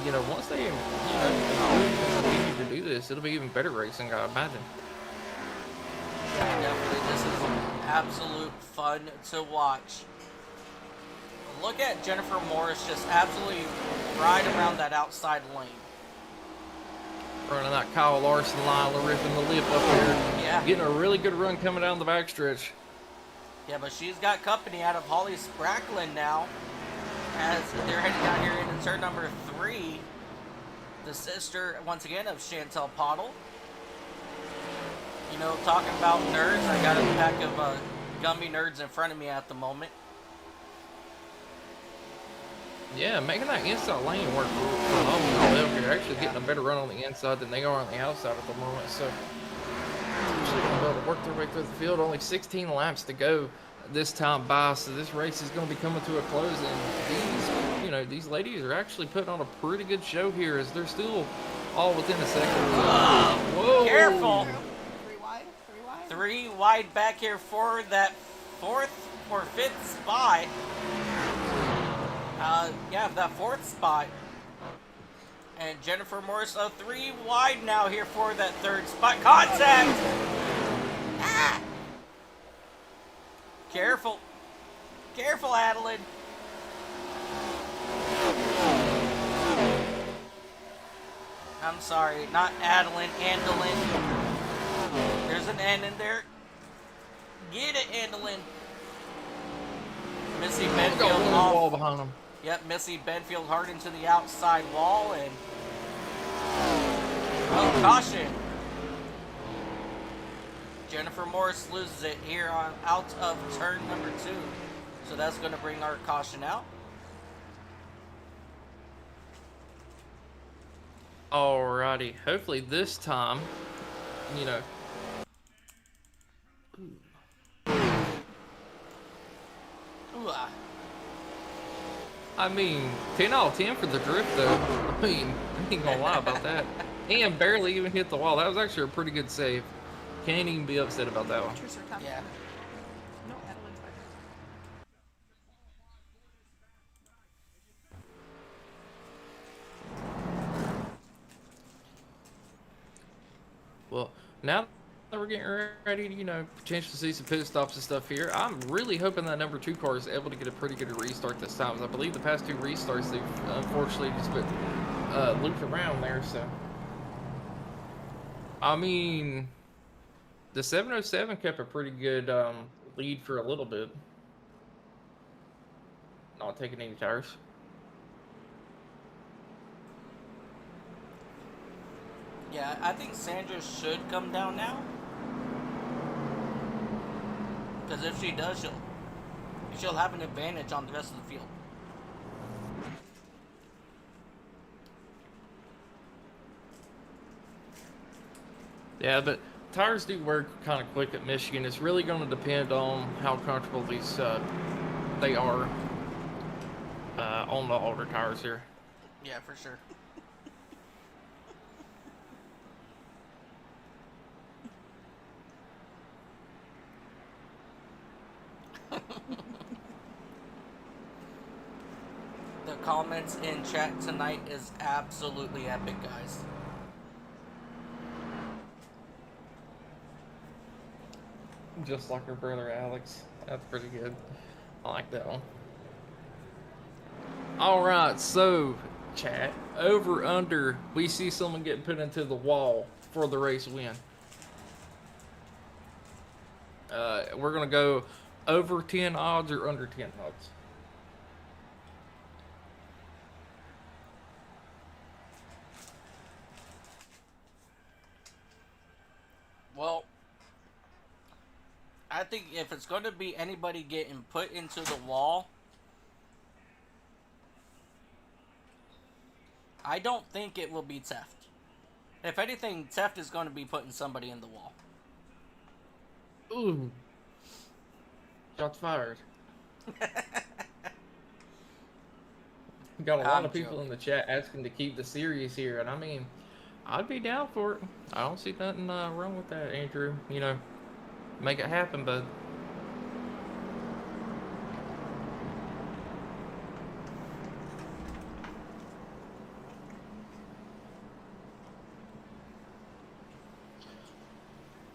you know, once they continue to do this, it'll be even better racing, I imagine. Yeah, definitely. This is absolute fun to watch. Look at Jennifer Morris just absolutely right around that outside lane. Running that Kyle Larson line, ripping the lip up here. Yeah. Getting a really good run coming down the backstretch. Yeah, but she's got company out of Holly Spracklin now. As they're heading out here into turn number 3. The sister, once again, of Chantel Pottle. You know, talking about nerds, I got a pack of gummy nerds in front of me at the moment. Yeah, making that inside lane work phenomenal. They're actually getting a better run on the inside than they are on the outside at the moment. So, actually going to be able to work their way through the field. Only 16 laps to go this time by, so this race is going to be coming to a close. And these ladies are actually putting on a pretty good show here, as they're still all within a second. Whoa! Careful! 3 wide. 3 wide back here for that 4th or 5th spot. Yeah, that 4th spot. And Jennifer Morris, 3 wide now here for that 3rd spot. Contact! Ah! Careful. Careful, Adeline. I'm sorry, not Adeline, Andelin. There's an N in there. Get it, Andelin. Missy Benfield off. Wall behind them. Yep, Missy Benfield hard into the outside wall, and caution. Jennifer Morris loses it here on out of turn number 2. So that's going to bring our caution out. Alrighty. Hopefully this time, Ooh, I mean, 10 out of 10 for the drift, though. I mean, I ain't gonna lie about that. And barely even hit the wall. That was actually a pretty good save. Can't even be upset about that one. yeah. No, Adeline's back. Well, now that we're getting ready to, potentially see some pit stops and stuff here, I'm really hoping that number 2 car is able to get a pretty good restart this time. I believe the past 2 restarts, they've unfortunately just been looped around there, so. I mean, the 707 kept a pretty good lead for a little bit. Not taking any tires. Yeah, I think Sandra should come down now. Because if she does, she'll have an advantage on the rest of the field. Yeah, but tires do wear kind of quick at Michigan. It's really going to depend on how comfortable these they are on the older tires here. Yeah, for sure. The comments in chat tonight is absolutely epic, guys. Just like her brother Alex. That's pretty good. I like that one. Alright, so chat. Over under, we see someone get put into the wall for the race win. We're gonna go over 10 odds or under 10 odds. I think if it's going to be anybody getting put into the wall, I don't think it will be Theft. If anything, Theft is going to be putting somebody in the wall. Ooh. Shots fired. We got a lot of people in the chat asking to keep the series here, and I mean, I'd be down for it. I don't see nothing wrong with that, Andrew. You know, make it happen, bud.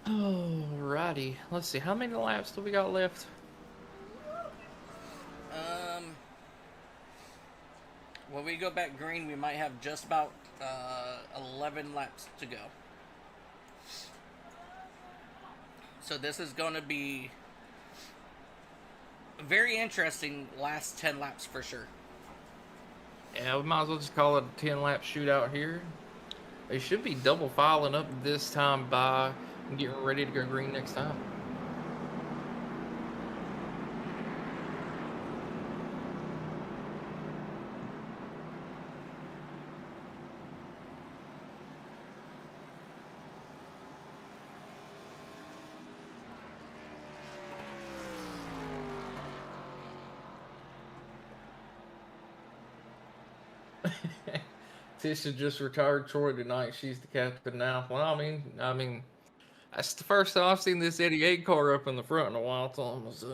Alrighty, let's see. How many laps do we got left? When we go back green, we might have just about 11 laps to go. So this is going to be a very interesting last 10 laps for sure. Yeah, we might as well just call it a 10-lap shootout here. They should be double filing up this time by getting ready to go green next time. Tisha just retired Troy tonight. She's the captain now. Well, I mean, that's the first time I've seen this 88 car up in the front in a while. It's almost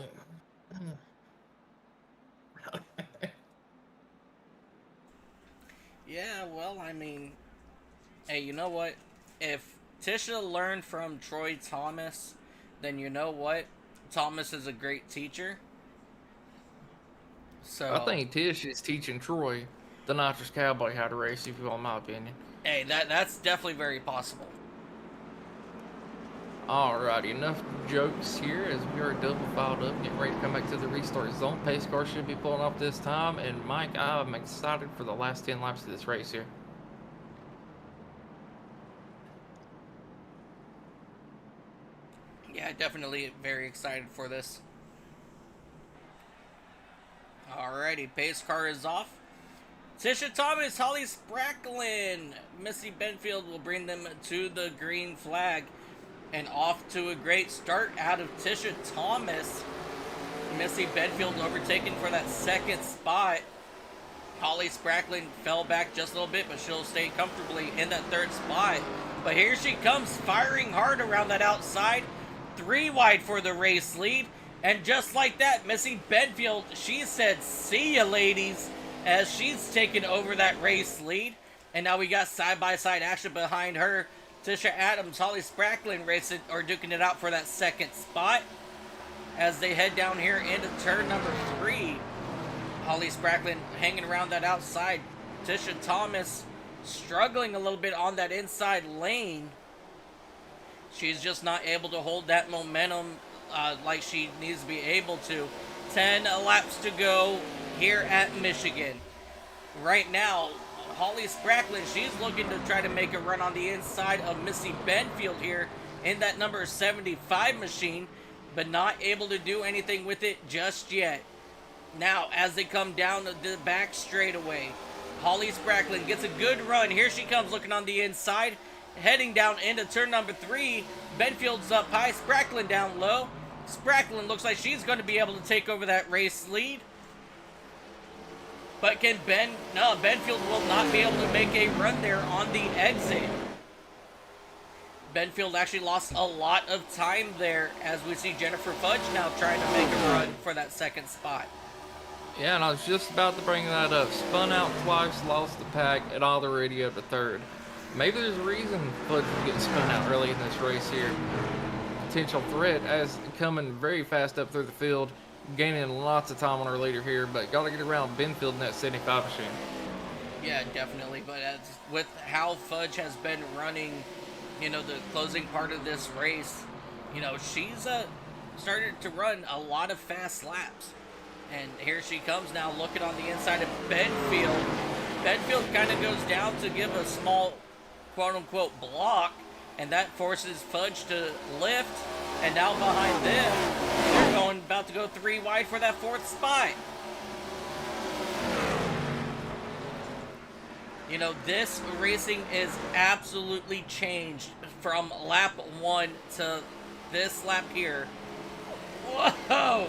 Yeah, well, I mean, hey, you know what? If Tisha learned from Troy Thomas, then you know what? Thomas is a great teacher. So I think Tish is teaching Troy, the Nitrous Cowboy, how to race, if you want my opinion. hey, that's definitely very possible. Alrighty, enough jokes here as we are double filed up, getting ready to come back to the restart zone. Pace car should be pulling off this time, and Mike, I'm excited for the last 10 laps of this race here. Yeah, definitely very excited for this. Alrighty, pace car is off. Tisha Thomas, Holly Spracklin, Missy Benfield will bring them to the green flag. And off to a great start out of Tisha Thomas. Missy Benfield overtaken for that second spot. Holly Spracklin fell back just a little bit, but she'll stay comfortably in that third spot. But here she comes, firing hard around that outside. 3 wide for the race lead. And just like that, Missy Benfield, she said, "See ya, ladies," as she's taken over that race lead. And now we got side-by-side action behind her. Tisha Adams, Holly Spracklin racing or duking it out for that second spot as they head down here into turn number 3. Holly Spracklin hanging around that outside. Tisha Thomas struggling a little bit on that inside lane. She's just not able to hold that momentum like she needs to be able to. 10 laps to go here at Michigan. Right now, Holly Spracklin, she's looking to try to make a run on the inside of Missy Benfield here in that number 75 machine, but not able to do anything with it just yet. Now, as they come down the back straightaway, Holly Spracklin gets a good run. Here she comes looking on the inside, heading down into turn number 3. Benfield's up high, Spracklin down low. Spracklin looks like she's going to be able to take over that race lead. But Benfield will not be able to make a run there on the exit. Benfield actually lost a lot of time there as we see Jennifer Fudge now trying to make a run for that second spot. Yeah, and I was just about to bring that up. Spun out twice, lost the pack, and all the way up to third. Maybe there's a reason Fudge was getting spun out early in this race here. Potential threat as coming very fast up through the field, gaining lots of time on our leader here, but got to get around Benfield in that 75 machine. Yeah, definitely. But with how Fudge has been running, the closing part of this race, she's started to run a lot of fast laps. And here she comes now looking on the inside of Benfield. Benfield kind of goes down to give a small quote-unquote block, and that forces Fudge to lift. And now behind them, about to go 3 wide for that 4th spot. You know, this racing is absolutely changed from lap 1 to this lap here. Whoa!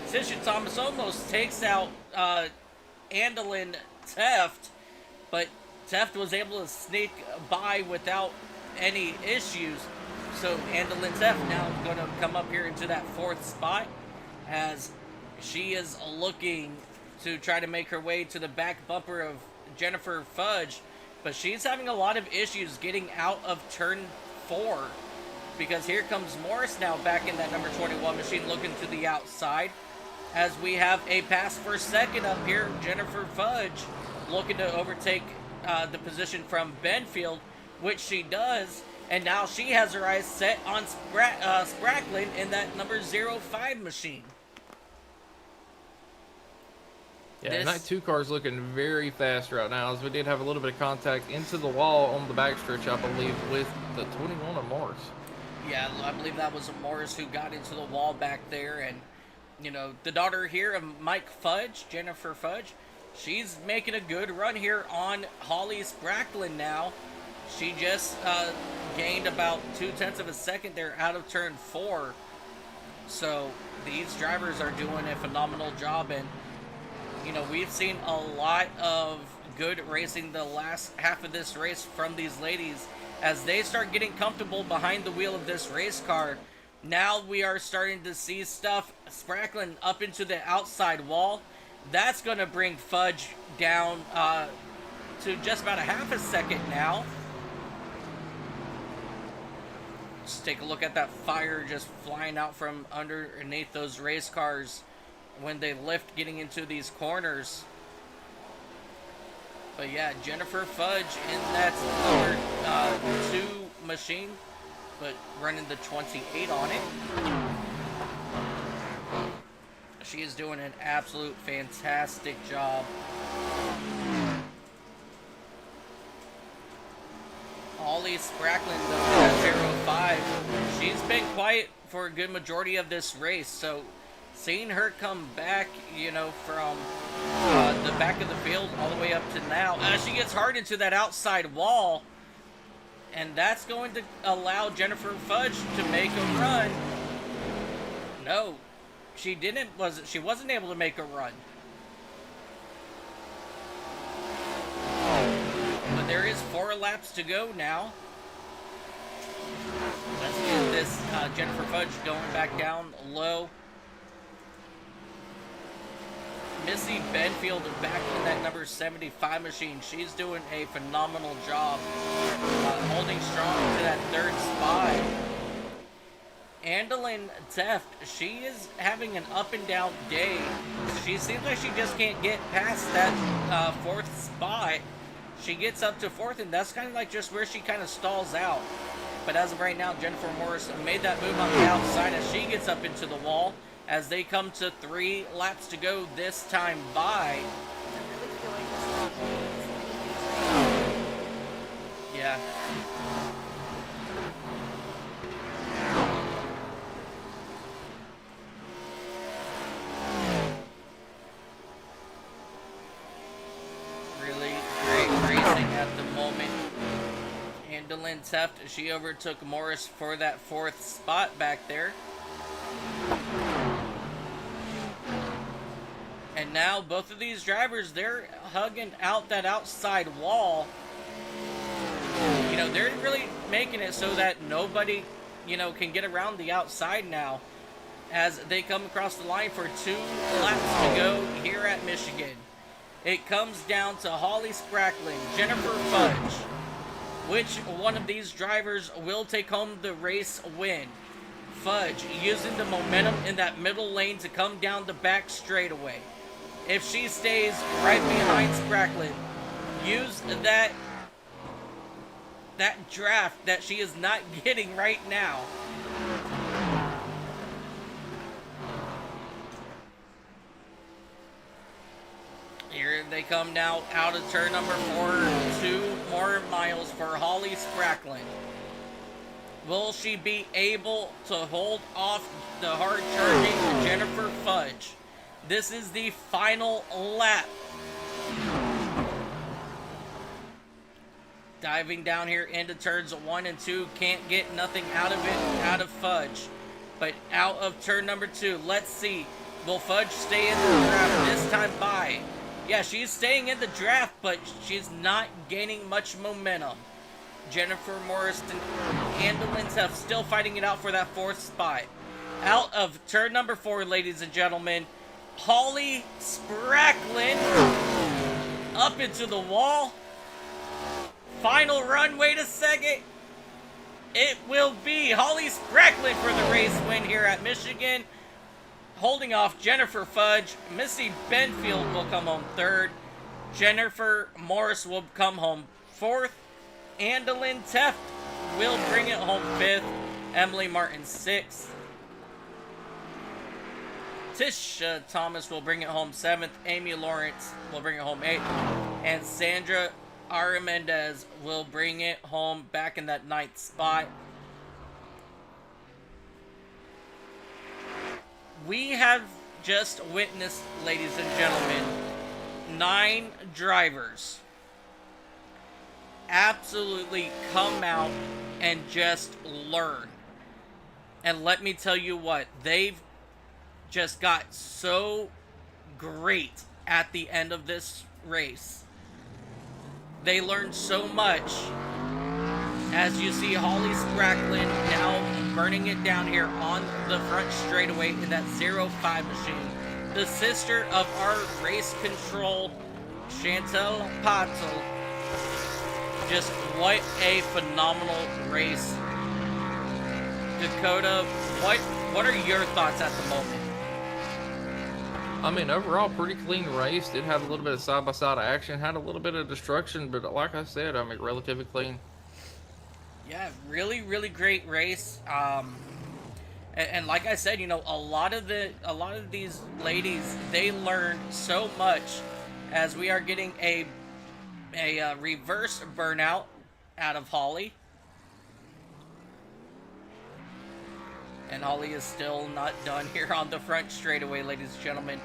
Tisha Thomas almost takes out Andolin Teft, but Teft was able to sneak by without any issues. So Andolin Teft now going to come up here into that 4th spot as she is looking to try to make her way to the back bumper of Jennifer Fudge, but she's having a lot of issues getting out of turn 4 because here comes Morris now back in that number 21 machine looking to the outside as we have a pass for second up here. Jennifer Fudge looking to overtake the position from Benfield, which she does, and now she has her eyes set on Spracklin in that number 05 machine. Yeah, and that 2 car is looking very fast right now, as we did have a little bit of contact into the wall on the backstretch, I believe, with the 21 of Morris. Yeah, I believe that was Morris who got into the wall back there, and, you know, the daughter here of Mike Fudge, Jennifer Fudge, she's making a good run here on Holly Spracklin now. She just gained about 0.2 of a second there out of turn 4. So these drivers are doing a phenomenal job, and you know, we've seen a lot of good racing the last half of this race from these ladies as they start getting comfortable behind the wheel of this race car. Now we are starting to see stuff. Spracklin up into the outside wall. That's going to bring Fudge down to just about a half a second now. Just take a look at that fire just flying out from underneath those race cars when they lift getting into these corners. But yeah, Jennifer Fudge in that number 2 machine, but running the 28 on it. She is doing an absolute fantastic job. Holly Spracklin, the 05, she's been quiet for a good majority of this race, so seeing her come back, you know, from the back of the field all the way up to now, she gets hard into that outside wall, and that's going to allow Jennifer Fudge to make a run. No, she didn't. She wasn't able to make a run. But there is 4 laps to go now. Let's get this Jennifer Fudge going back down low. Missy Benfield back in that number 75 machine. She's doing a phenomenal job holding strong to that 3rd spot. Andolin Teft, she is having an up and down day. She seems like she just can't get past that 4th spot. She gets up to 4th, and that's kind of like just where she kind of stalls out. But as of right now, Jennifer Morris made that move on the outside as she gets up into the wall as they come to 3 laps to go this time by. Yeah. Really great racing at the moment. Andolin Teft, she overtook Morris for that 4th spot back there. And now both of these drivers, they're hugging out that outside wall. You know, they're really making it so that nobody, you know, can get around the outside now as they come across the line for 2 laps to go here at Michigan. It comes down to Holly Spracklin, Jennifer Fudge. Which one of these drivers will take home the race win? Fudge using the momentum in that middle lane to come down the back straightaway. If she stays right behind Spracklin, use that draft that she is not getting right now. Here they come now out of turn number 4. 2 more miles for Holly Spracklin. Will she be able to hold off the hard charging Jennifer Fudge? This is the final lap. Diving down here into turns 1 and 2. Can't get nothing out of it, out of Fudge. But out of turn number 2, let's see. Will Fudge stay in the draft this time by? Yeah, she's staying in the draft, but she's not gaining much momentum. Jennifer Morrison and Intl still fighting it out for that 4th spot. Out of turn number 4, ladies and gentlemen, Holly Spracklin up into the wall. Final run, wait a second. It will be Holly Spracklin for the race win here at Michigan. Holding off Jennifer Fudge. Missy Benfield will come home 3rd. Jennifer Morris will come home 4th. Andalyn Teft will bring it home 5th. Emily Martin 6th. Tisha Thomas will bring it home 7th. Amy Lawrence will bring it home 8th. And Sandra Aramendez will bring it home back in that 9th spot. We have just witnessed, ladies and gentlemen, 9 drivers absolutely come out and just learn. And let me tell you what, they've just got so great at the end of this race. They learned so much. As you see Holly Spracklin now burning it down here on the front straightaway in that 05 machine. The sister of our race control, Chantel Patel. Just what a phenomenal race. Dakota, what are your thoughts at the moment? I mean, overall, pretty clean race. Did have a little bit of side-by-side action, had a little bit of destruction, but like I said, I mean, relatively clean. Yeah, really, really great race. And like I said, you know, a lot of these ladies, they learned so much, as we are getting a reverse burnout out of Holly. And Holly is still not done here on the front straightaway, ladies and gentlemen.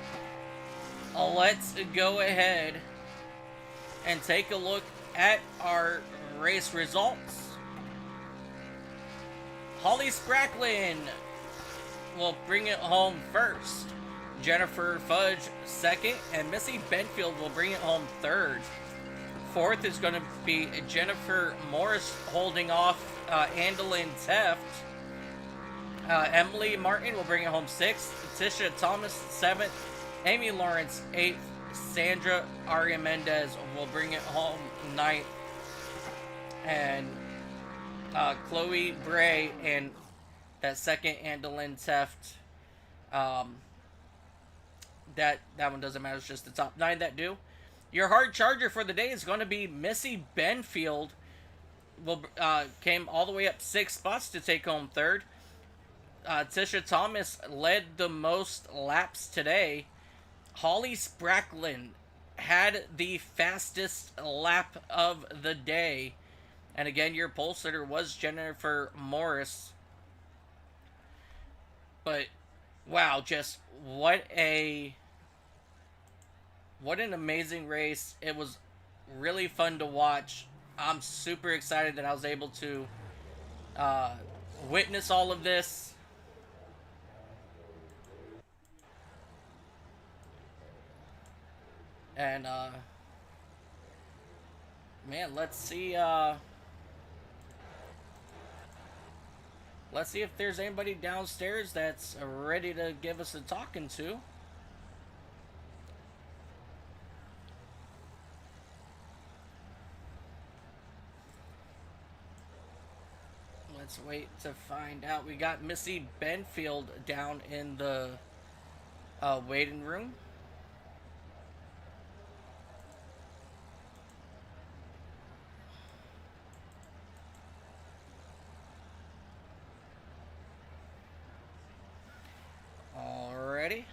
Let's go ahead and take a look at our race results. Holly Spracklin will bring it home 1st. Jennifer Fudge 2nd. And Missy Benfield will bring it home 3rd. 4th is going to be Jennifer Morris holding off Andalyn Teft. Emily Martin will bring it home 6th. Tisha Thomas 7th. Amy Lawrence 8th. Sandra Aria-Mendez will bring it home 9th. And Chloe Bray and that 2nd Andalyn Teft. That one doesn't matter. It's just the top 9 that do. Your hard charger for the day is going to be Missy Benfield. Came all the way up 6 spots to take home 3rd. Tisha Thomas led the most laps today. Holly Spracklin had the fastest lap of the day. And again, your pole sitter was Jennifer Morris. But, wow, just what an amazing race. It was really fun to watch. I'm super excited that I was able to witness all of this. And, man, let's see if there's anybody downstairs that's ready to give us a talking to. Let's wait to find out. We got Missy Benfield down in the waiting room. Alrighty.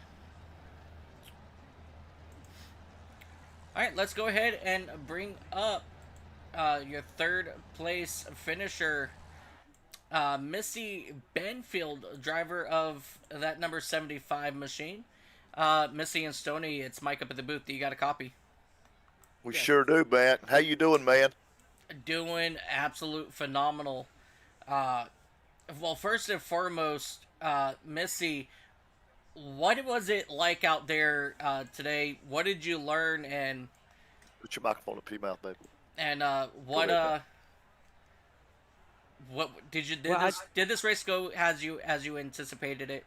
Alright, let's go ahead and bring up your 3rd place finisher, Missy Benfield, driver of that number 75 machine. Missy and Stony, it's Mike up at the booth. Do you got a copy? We Yes. sure do, man. How you doing, man? Doing absolute phenomenal. Uh, well, first and foremost, Missy, what was it like out there today? What did you learn, Put your microphone up to your mouth, baby. and Go ahead, what did you Well, did this race go as you anticipated it?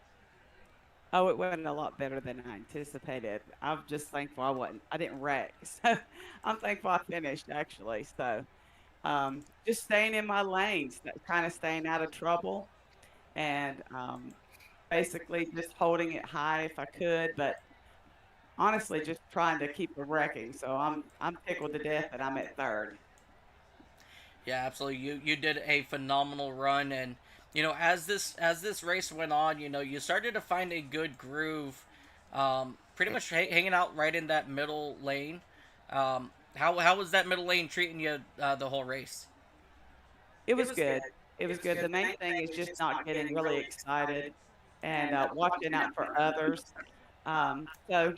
oh, it went a lot better than I anticipated. I'm just thankful I didn't wreck. So I'm thankful I finished actually. So just staying in my lanes, kind of staying out of trouble, and basically just holding it high if I could, but honestly, just trying to keep from wrecking. So I'm tickled to death that I'm at third. Yeah, absolutely. You did a phenomenal run, and as this race went on, you started to find a good groove. Pretty much hanging out right in that middle lane. How was that middle lane treating you the whole race? It was good. It was good. The main thing is just not getting really excited and watching out for others. So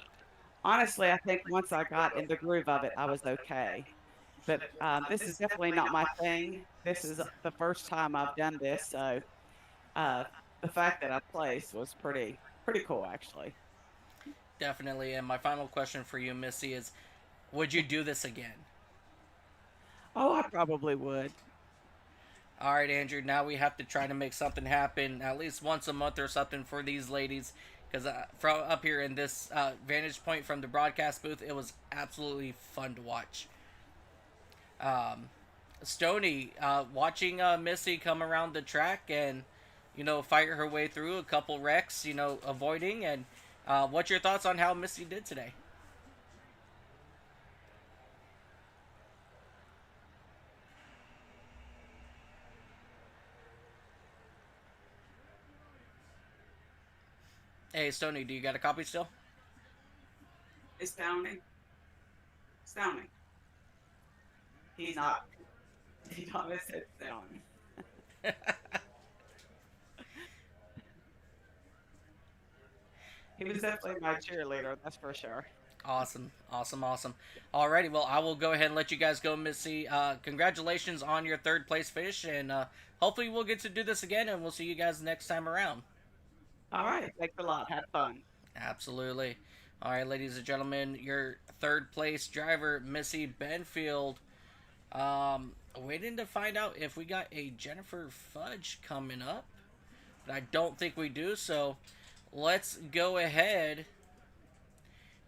honestly, I think once I got in the groove of it, I was okay. But this is definitely not my thing. This is the first time I've done this, so uh, the fact that I placed was pretty cool, actually. Definitely. And my final question for you, Missy, is: would you do this again? Oh, I probably would. All right, Andrew. Now we have to try to make something happen at least once a month or something for these ladies. Because from up here in this vantage point from the broadcast booth, it was absolutely fun to watch. Stony, watching Missy come around the track and fight her way through a couple wrecks, avoiding. And what's your thoughts on how Missy did today? Hey, Stony, do you got a copy still? Astounding. Astounding. He's not. He Thomas said astounding. He was definitely my cheerleader, that's for sure. Awesome. Alrighty, well, I will go ahead and let you guys go, Missy. Congratulations on your third place finish, and hopefully we'll get to do this again, and we'll see you guys next time around. All right, thanks a lot. Have fun. Absolutely. All right, ladies and gentlemen, your third place driver, Missy Benfield. Waiting to find out if we got a Jennifer Fudge coming up, but I don't think we do. So let's go ahead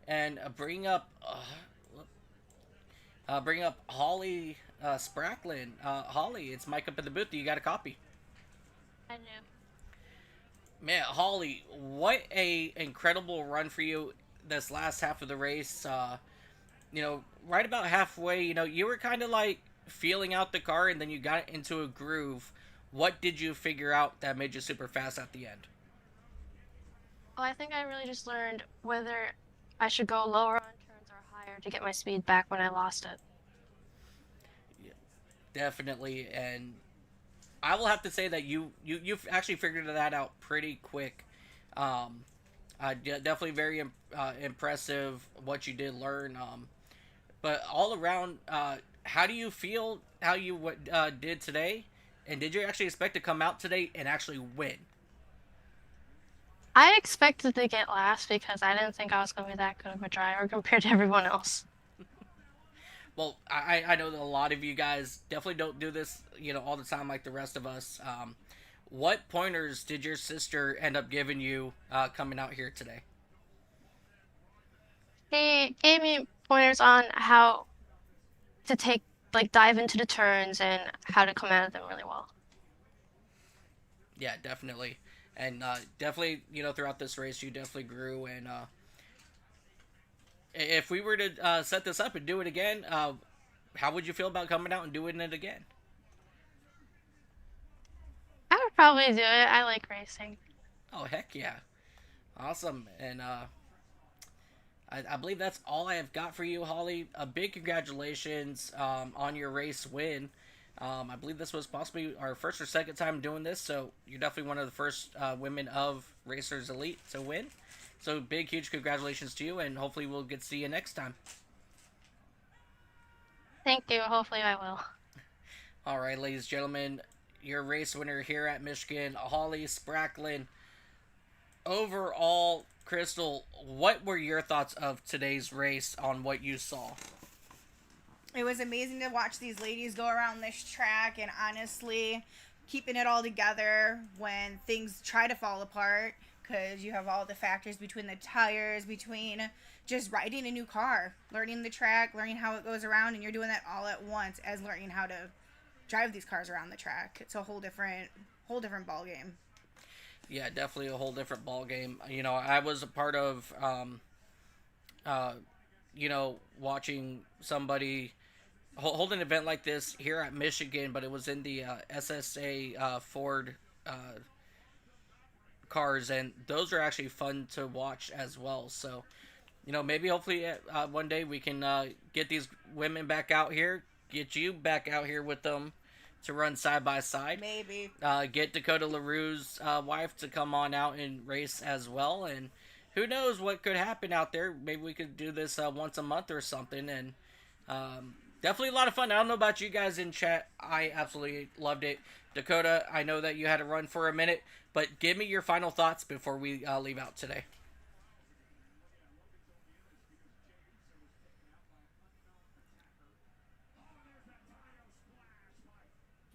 and bring up Holly Spracklin. Holly, it's Mike up in the booth. You got a copy? I do. Man, Holly, what a incredible run for you this last half of the race. Right about halfway, you were kind of like feeling out the car, and then you got into a groove. What did you figure out that made you super fast at the end? Well, I think I really just learned whether I should go lower on turns or higher to get my speed back when I lost it. Yeah, definitely, and I will have to say that you've actually figured that out pretty quick. Definitely very impressive what you did learn. But all around, how do you feel how you did today? And did you actually expect to come out today and actually win? I expected to get last because I didn't think I was going to be that good of a driver compared to everyone else. Well, I know that a lot of you guys definitely don't do this, all the time like the rest of us. What pointers did your sister end up giving you coming out here today? He gave me pointers on how to dive into the turns and how to come out of them really well. Yeah, definitely. And definitely, throughout this race, you definitely grew. And if we were to set this up and do it again, how would you feel about coming out and doing it again? I would probably do it. I like racing. Oh, heck yeah. Awesome. And I believe that's all I have got for you, Holly. A big congratulations on your race win. I believe this was possibly our first or second time doing this, so you're definitely one of the first women of Racers Elite to win. So big, huge congratulations to you, and hopefully we'll get to see you next time. Thank you. Hopefully I will. All right, ladies and gentlemen, your race winner here at Michigan, Holly Spracklin. Overall, Crystal, what were your thoughts of today's race on what you saw? It was amazing to watch these ladies go around this track, and honestly, keeping it all together when things try to fall apart, because you have all the factors between the tires, between just riding a new car, learning the track, learning how it goes around, and you're doing that all at once as learning how to drive these cars around the track. It's a whole different ball game. Yeah, definitely a whole different ball game. You know, I was a part of, watching somebody hold an event like this here at Michigan, but it was in the SSA Ford cars, and those are actually fun to watch as well. So, maybe hopefully one day we can get these women back out here, get you back out here with them to run side by side. Maybe. Get Dakota LaRue's wife to come on out and race as well, and who knows what could happen out there. Maybe we could do this once a month or something, and definitely a lot of fun. I don't know about you guys in chat. I absolutely loved it. Dakota, I know that you had to run for a minute, but give me your final thoughts before we leave out today.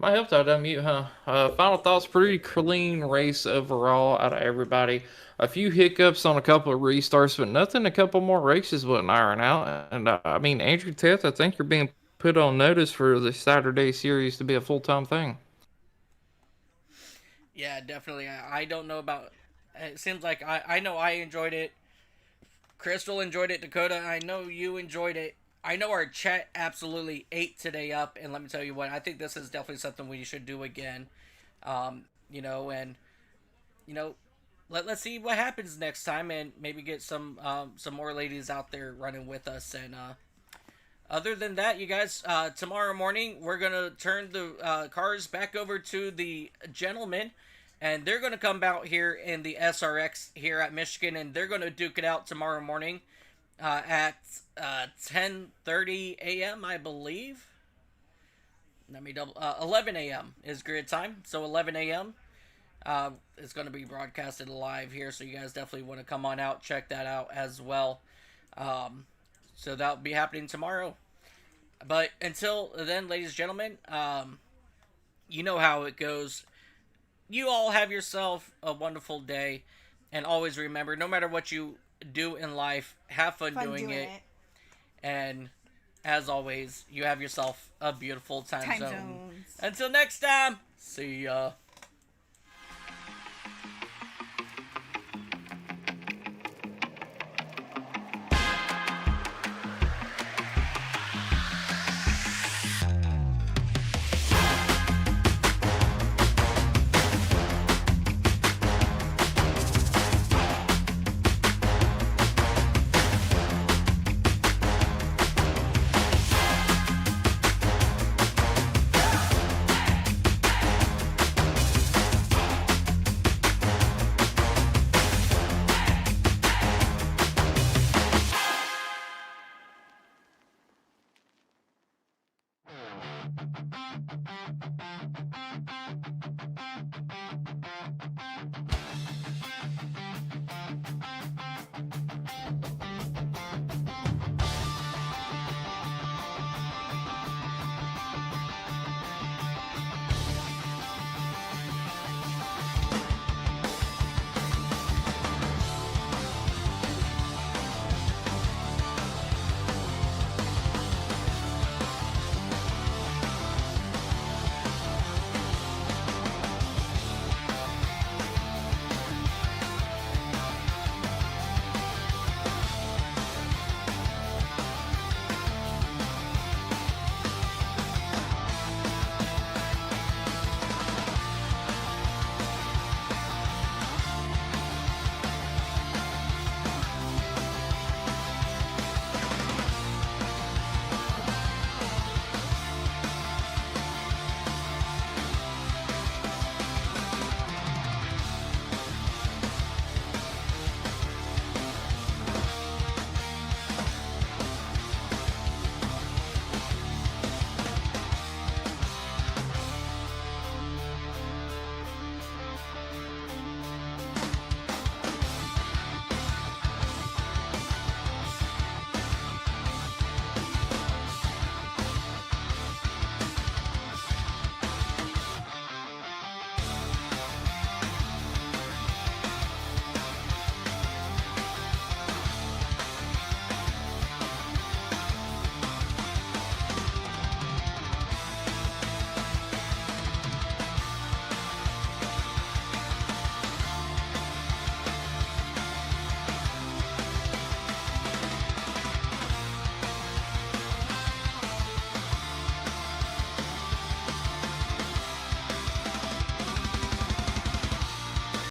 My helped out unmute, huh? Final thoughts, pretty clean race overall out of everybody. A few hiccups on a couple of restarts, but nothing a couple more races wouldn't iron out. And I mean, Andrew Teth, I think you're being put on notice for the Saturday series to be a full-time thing. Yeah, definitely. I don't know about... It seems like I know I enjoyed it. Crystal enjoyed it. Dakota, I know you enjoyed it. I know our chat absolutely ate today up, and let me tell you what, I think this is definitely something we should do again. Let's see what happens next time, and maybe get some more ladies out there running with us. And other than that, you guys, tomorrow morning we're gonna turn the cars back over to the gentlemen, and they're gonna come out here in the SRX here at Michigan, and they're gonna duke it out tomorrow morning. At 10:30 a.m. I believe. Let me double. 11 a.m. is grid time, so 11 a.m. It's going to be broadcasted live here, so you guys definitely want to come on out, check that out as well. So that'll be happening tomorrow. But until then, ladies and gentlemen, you know how it goes. You all have yourself a wonderful day, and always remember, no matter what you do in life, have fun doing it. And as always, you have yourself a beautiful time zone. Zones. Until next time, see ya.